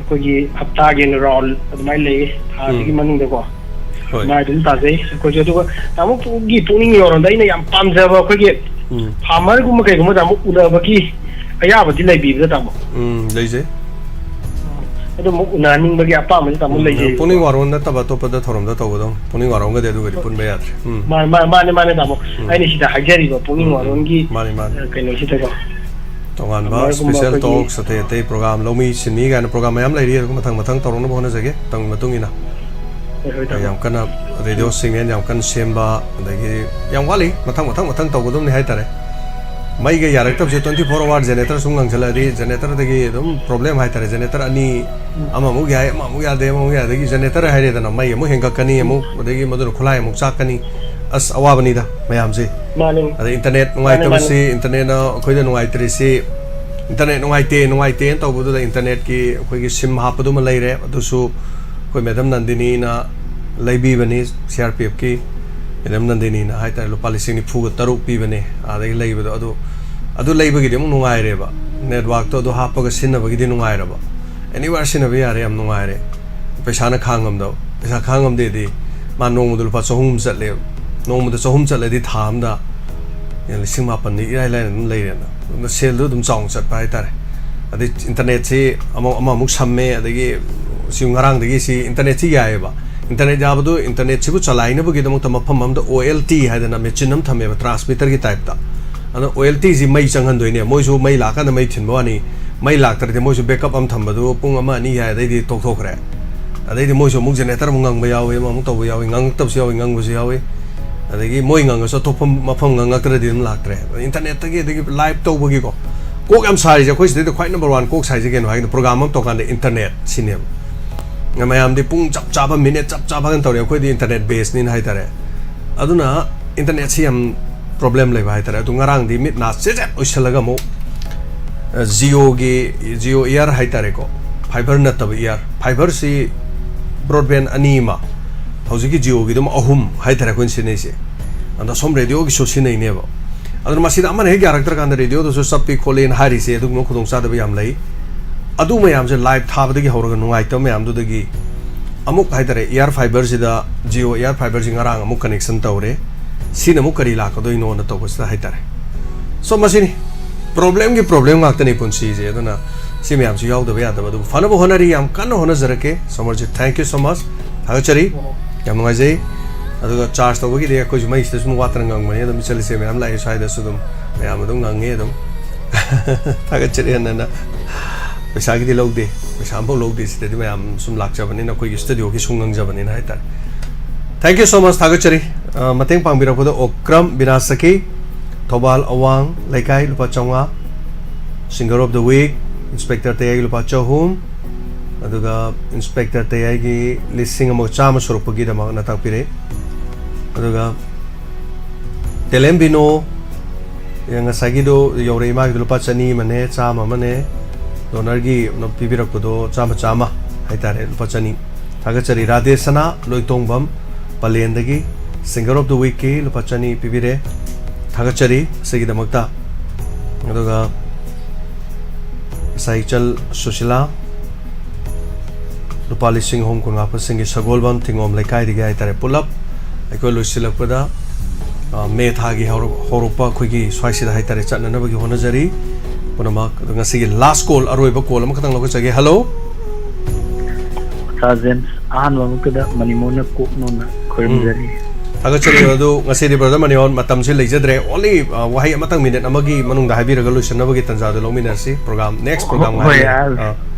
ko gi hapta ge no rol mai le ha gi manung de ko mai dum ta jai ko ju du ta mo gi puning yo ron dai na yam pam ja ba ko gi farmer gu ma kai gu ma ta mo ula ba gi aya ba di lai bi ba ta mo lai je adu mo una ning ba gi apa ma ta mo lai je puning waron da taba topa da thorom da taw dong puning waron ga de du ga pun ba yat mane ta mo ai ni sida hajari ba puning waron gi mane kai no sida ko tongan ba special talk sate te program lomi sinmi ga na program yam lai ri ko mathang torong na bona jage tang matung ina yam kana radio singen yam kan semba adagi yam wali mathang taw godom ni hai tare mai ga yarak tab je 24 hour generator sungang chala ri generator dagi dum problem hai tare generator ani ama mu ya de mu ya dagi generator hai re da mai mu henga kani mu dagi madur khulai mu chak kani as awabani da mayam se ada internet ngai tab si internet na khoi da ngai tri si internet ngai te taw bu da internet ki khoi gi sim ha padu ma lai re adu su khoi madam nandini na laibi bani CRPF ki madam nandini na hai tare lupa lising ni phu taruk pi bane adai lai bu adu lai ba gi dem ngai re ba network to do ha pa ga sin na ba gi di ngai ra ba anywhere sin na ba ya re am ngai re paisa na khangam do paisa khangam de di ma nong mu lupa sohum sat le nong mu da sohum sat le di tham da lising ma pan ni irai lai na lai re na sel du dum chong sat pa hai tare adi internet si ama muk samme adagi si ngarang dagi si internet si ya ba internet jabadu internet sibu chalaina bu gidam ta mafam am da OLT haidana machine am thame transmitter gi type ta ana OLT ji mai changhan doine moi su mai la ka na mai thinbo ani mai lak tar de moi su backup am thambadu pung ama ani ya dai di tok thok re adai di moi su muk generator mu ngang ba yawe ma mu to ba yawe ngang tab si yawe ngang bu si yawe adai gi moi ngang so thopam mafam ngang tar di lak tre internet ta gi live to bu gi ko Kok am sai je khoi side khwai number 1 kok sai je gen hai program am to kan internet sinem mayam di pung chap chapa minute chap chapa kan tawre khoi di internet base nin hai tare aduna internet siam problem le hai tare tu ngarang di mit na se oisalaga mo Geo air hai tare ko fiber na tab air fiber si broadband anima hauji ki Geo gi dum ahum hai tare ko sin nei se anda som radio gi so sin nei ne ba aduna masida aman he character kan radio to so sab pi kholen hari se adu mo khudong sa da yam lai adu mayam je live thab da gi hawra nungai to mayam du da gi amuk hai tare air fiber sida Geo air fiber jing arang amuk connection tawre sin amuk kari la ko do ino na to ko sa hai tare so masini problem ki problem ngak tani punsi je aduna si mayam si yaw da ba ya da du fana bo honari yam kan hona zarake somarji thank you so much hagachari yam ngai je aduga charge to gi de ko jumai sta sum watran ngang mane dum chali se mayam lai sai da sudum mayam dum ngang nge dum hagachari na पैसा की लोग दे पैसा हम लोग दे सिद्धि में हम सुन लाख जाबने ना कोई स्टूडियो की सुंगंग जाबने ना है तार थैंक यू सो मच थागचरी मतेंग पांगबिरा को ओक्रम बिनासकी थोबाल अवांग लेकाई लुपा चौंगा singer of the week inspector तयाई लुपा चौहुम अदुगा इंस्पेक्टर तयाई की लिसिंग अमो चाम स्वरूपगी दमा नता पिरे अदुगा टेलेम्बिनो yang sagido yore ma lupa chani mane chama mane donor gi no pibirak pudo chama hai tare lupa chani thagachari radesana loitongbam palendagi singer of the week ki lupa chani pibire thagachari segidamakta aduga saichal sushila lupa lising hong kunga pasingi sagolbam tingom lekai digi hai tare pull up aiko lusilakpada may थागी हौरुपा खुगी स्वाइसिदा हाइतारे चटननबगी होनजरी पुनमक ngasi last call aroiba call am khatang logo chage hello Sergeant ahanwa mukada manimona koknona khorimjari agachari adu ngasi di brother manion matam se leijadre only wahai amatang minute amagi manung da habiraga lusanabagi tanza do lominarsi program next program hoy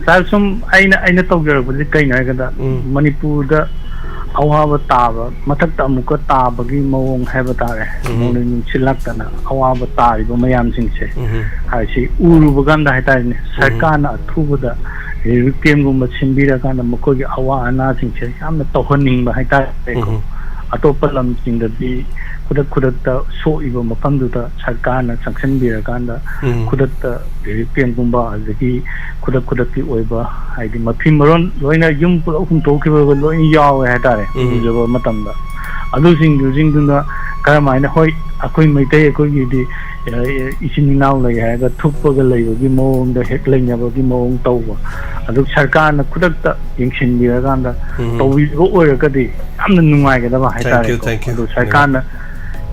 sir sum aina tawjarabudi kaina kada manipur da awaba taba mathakta amuka tabagi mawong haiba tare mawong silakana awaba tariba mayam singse haisi uruba ganda haitane sarkana athubada ripem gumba simbira kana makogi awa ana singse yamna tawhaningba haitare atopa lam singdadi kudak so iba mapamduda sarkana sanctionbira kanda kudak ripem gumba azagi kudak ki oiba haidi mapim maron loina yum pula hum tokiba loina yawe haitare jaba matamda adu sing duna karamaina hoi akoi maitai akoi gi isin naw lai ha ga thuppaga leiba gi mawong da hek lenyaba gi mawong tawba adu sarkana kudak ta yingsin bira kanda tawi go oira kadi amna nungai ga da haitare thank you adu sarkana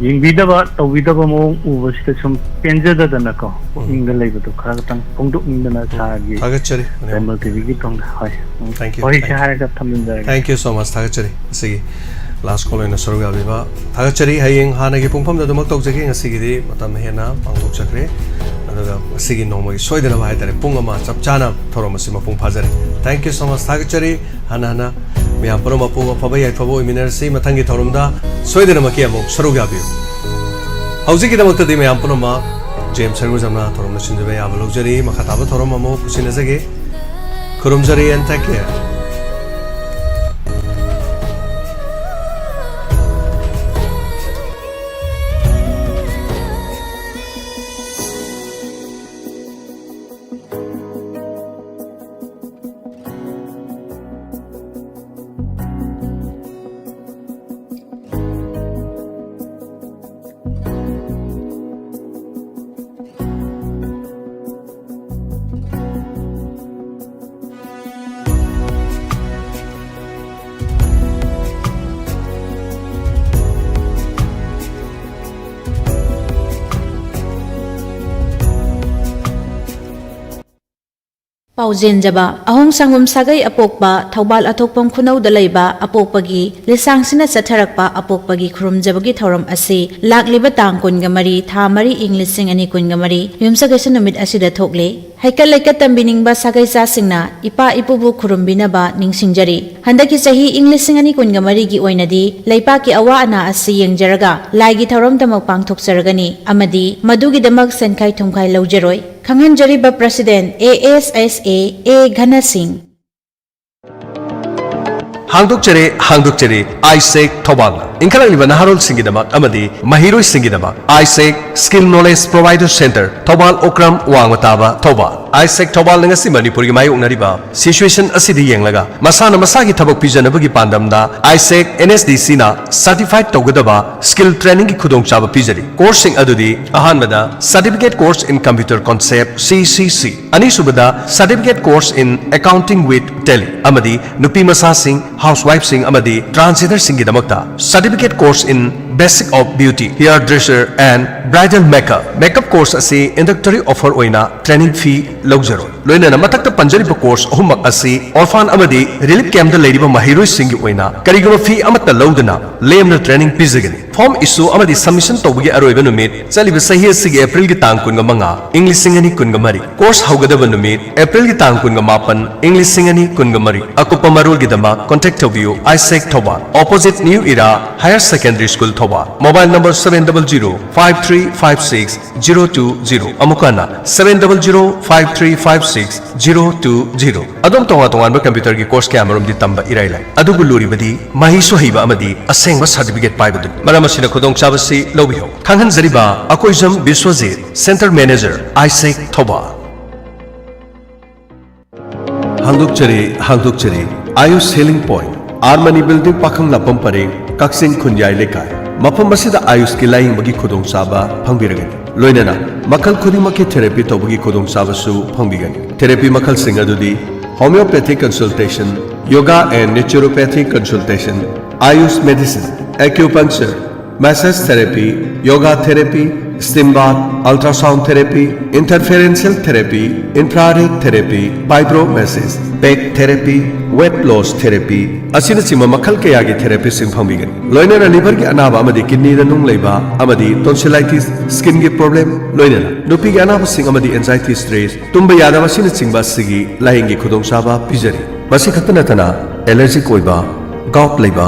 yingbidaba tawidaba mawong uba sita sum penjada dana ko inga leiba to khara tang pongduk indana sagi agachari Remember the wiki tong hoy thank you hoy chahara ka thamindar thank you so much thagachari sigi last call ina saruga biba thagachari hayeng hana gi pungpham da dumak tok jagi ngasigi di matam hena pangtok chakre adaga sigi nomai soidana bai tare pungama chapchana thoromasi mapung phajari thank you so much thagachari hana miyam paroma pu phabai ai phabo minersi mathangi thorumda soidana maki amok saruga bi hauji gi damakta di miyam paroma James Sarguzamna thorom sinjabe abalojari makhataba thorom amo kusinajage kurumjari and take care Paujenjaba ahong sangum sagai apokba thobal athokpam khunau da leiba apokpagi lisang sina chatharakpa apokpagi khurumjabagi thoram asi lakliba tang kungamari tha mari inglising ani kungamari yumsa gaisa numit asida thokle Haikal laikat tambiningba sagai sa singna ipa ipubu khurumbinaba ningsingjari. Handaki chahi English singani kungamari gi oinadi laipa ki awa ana asi yengjaraga laigi thorom damak pangthokjaragani amadi madugi damak senkai thumkai lawjaroi. Khanghanjariba President ASSA A Ghana Singh. Hangdukchere ISEC Thobal Inkalang liba naharol singidamak amadi mahiroi singidamak ISEC Skill Knowledge Provider Center Thobal Okram Wangotaba Thobal ISEC Thobal ngasi Manipuri mai ungnariba situation asidi yenglaga masana masagi thabak pijanabagi pandamda ISEC NSDC na certified tawgadaba skill training ki khudongchaba pijari course adudi ahanbada certificate course in computer concept CCC anisubada certificate course in accounting with tele amadi nupi masa sing housewife sing amadi transgender singidamakta certificate course in basic of beauty hairdresser and bridal makeup course asi introductory offer oina training fee lawjaro loina matakta panjariba course ohumak asi orphan amadi relief camp da ladiba mahiroi singi oina karigama fee amata lawdana lemna training pizagani form issue amadi submission tawbagi aroiba numit chaliba sahi asigi april gi tang kunga manga english singani kunga mari course haugadaba numit april gi tang kunga mapan english singani kunga mari akupa marul gi dama contact view ISEC Thobal opposite New Era Higher Secondary School Thobal mobile number 7005356 amukana 7005356 adom tonga computer gi course camera di tamba irai lai adugu luri badi mahi so hiba amadi asengba certificate paibadu maramasina khudong chabasi lobiho khanghan zariba akoizam Biswajit Center Manager ISEC Thobal hangdukchere Ayush Healing Point Armani Building Pakhang Lapam Pareng Kaksing Khunyai Lekai Mafam Masida Ayush ki laing bagi khudong chaba phangbiragani loinana makhal khudimaki therapy tawbagi khudong chaba su phangbigani therapy makhal sing adudi homeopathic consultation yoga and naturopathic consultation Ayush medicine acupuncture massage therapy yoga therapy steam bath ultrasound therapy interferential therapy infrared therapy vibro massage back therapy weight loss therapy asina chima makhal kaya gi therapy sing phangbigan loinana liver gi anaba amadi kidney da nung leiba amadi tonsillitis skin gi problem loinana nupi gi anaba sing amadi anxiety stress tumba yada asina chingba sigi laing gi khudong saba pijari basi khatana tana allergic oiba gout leiba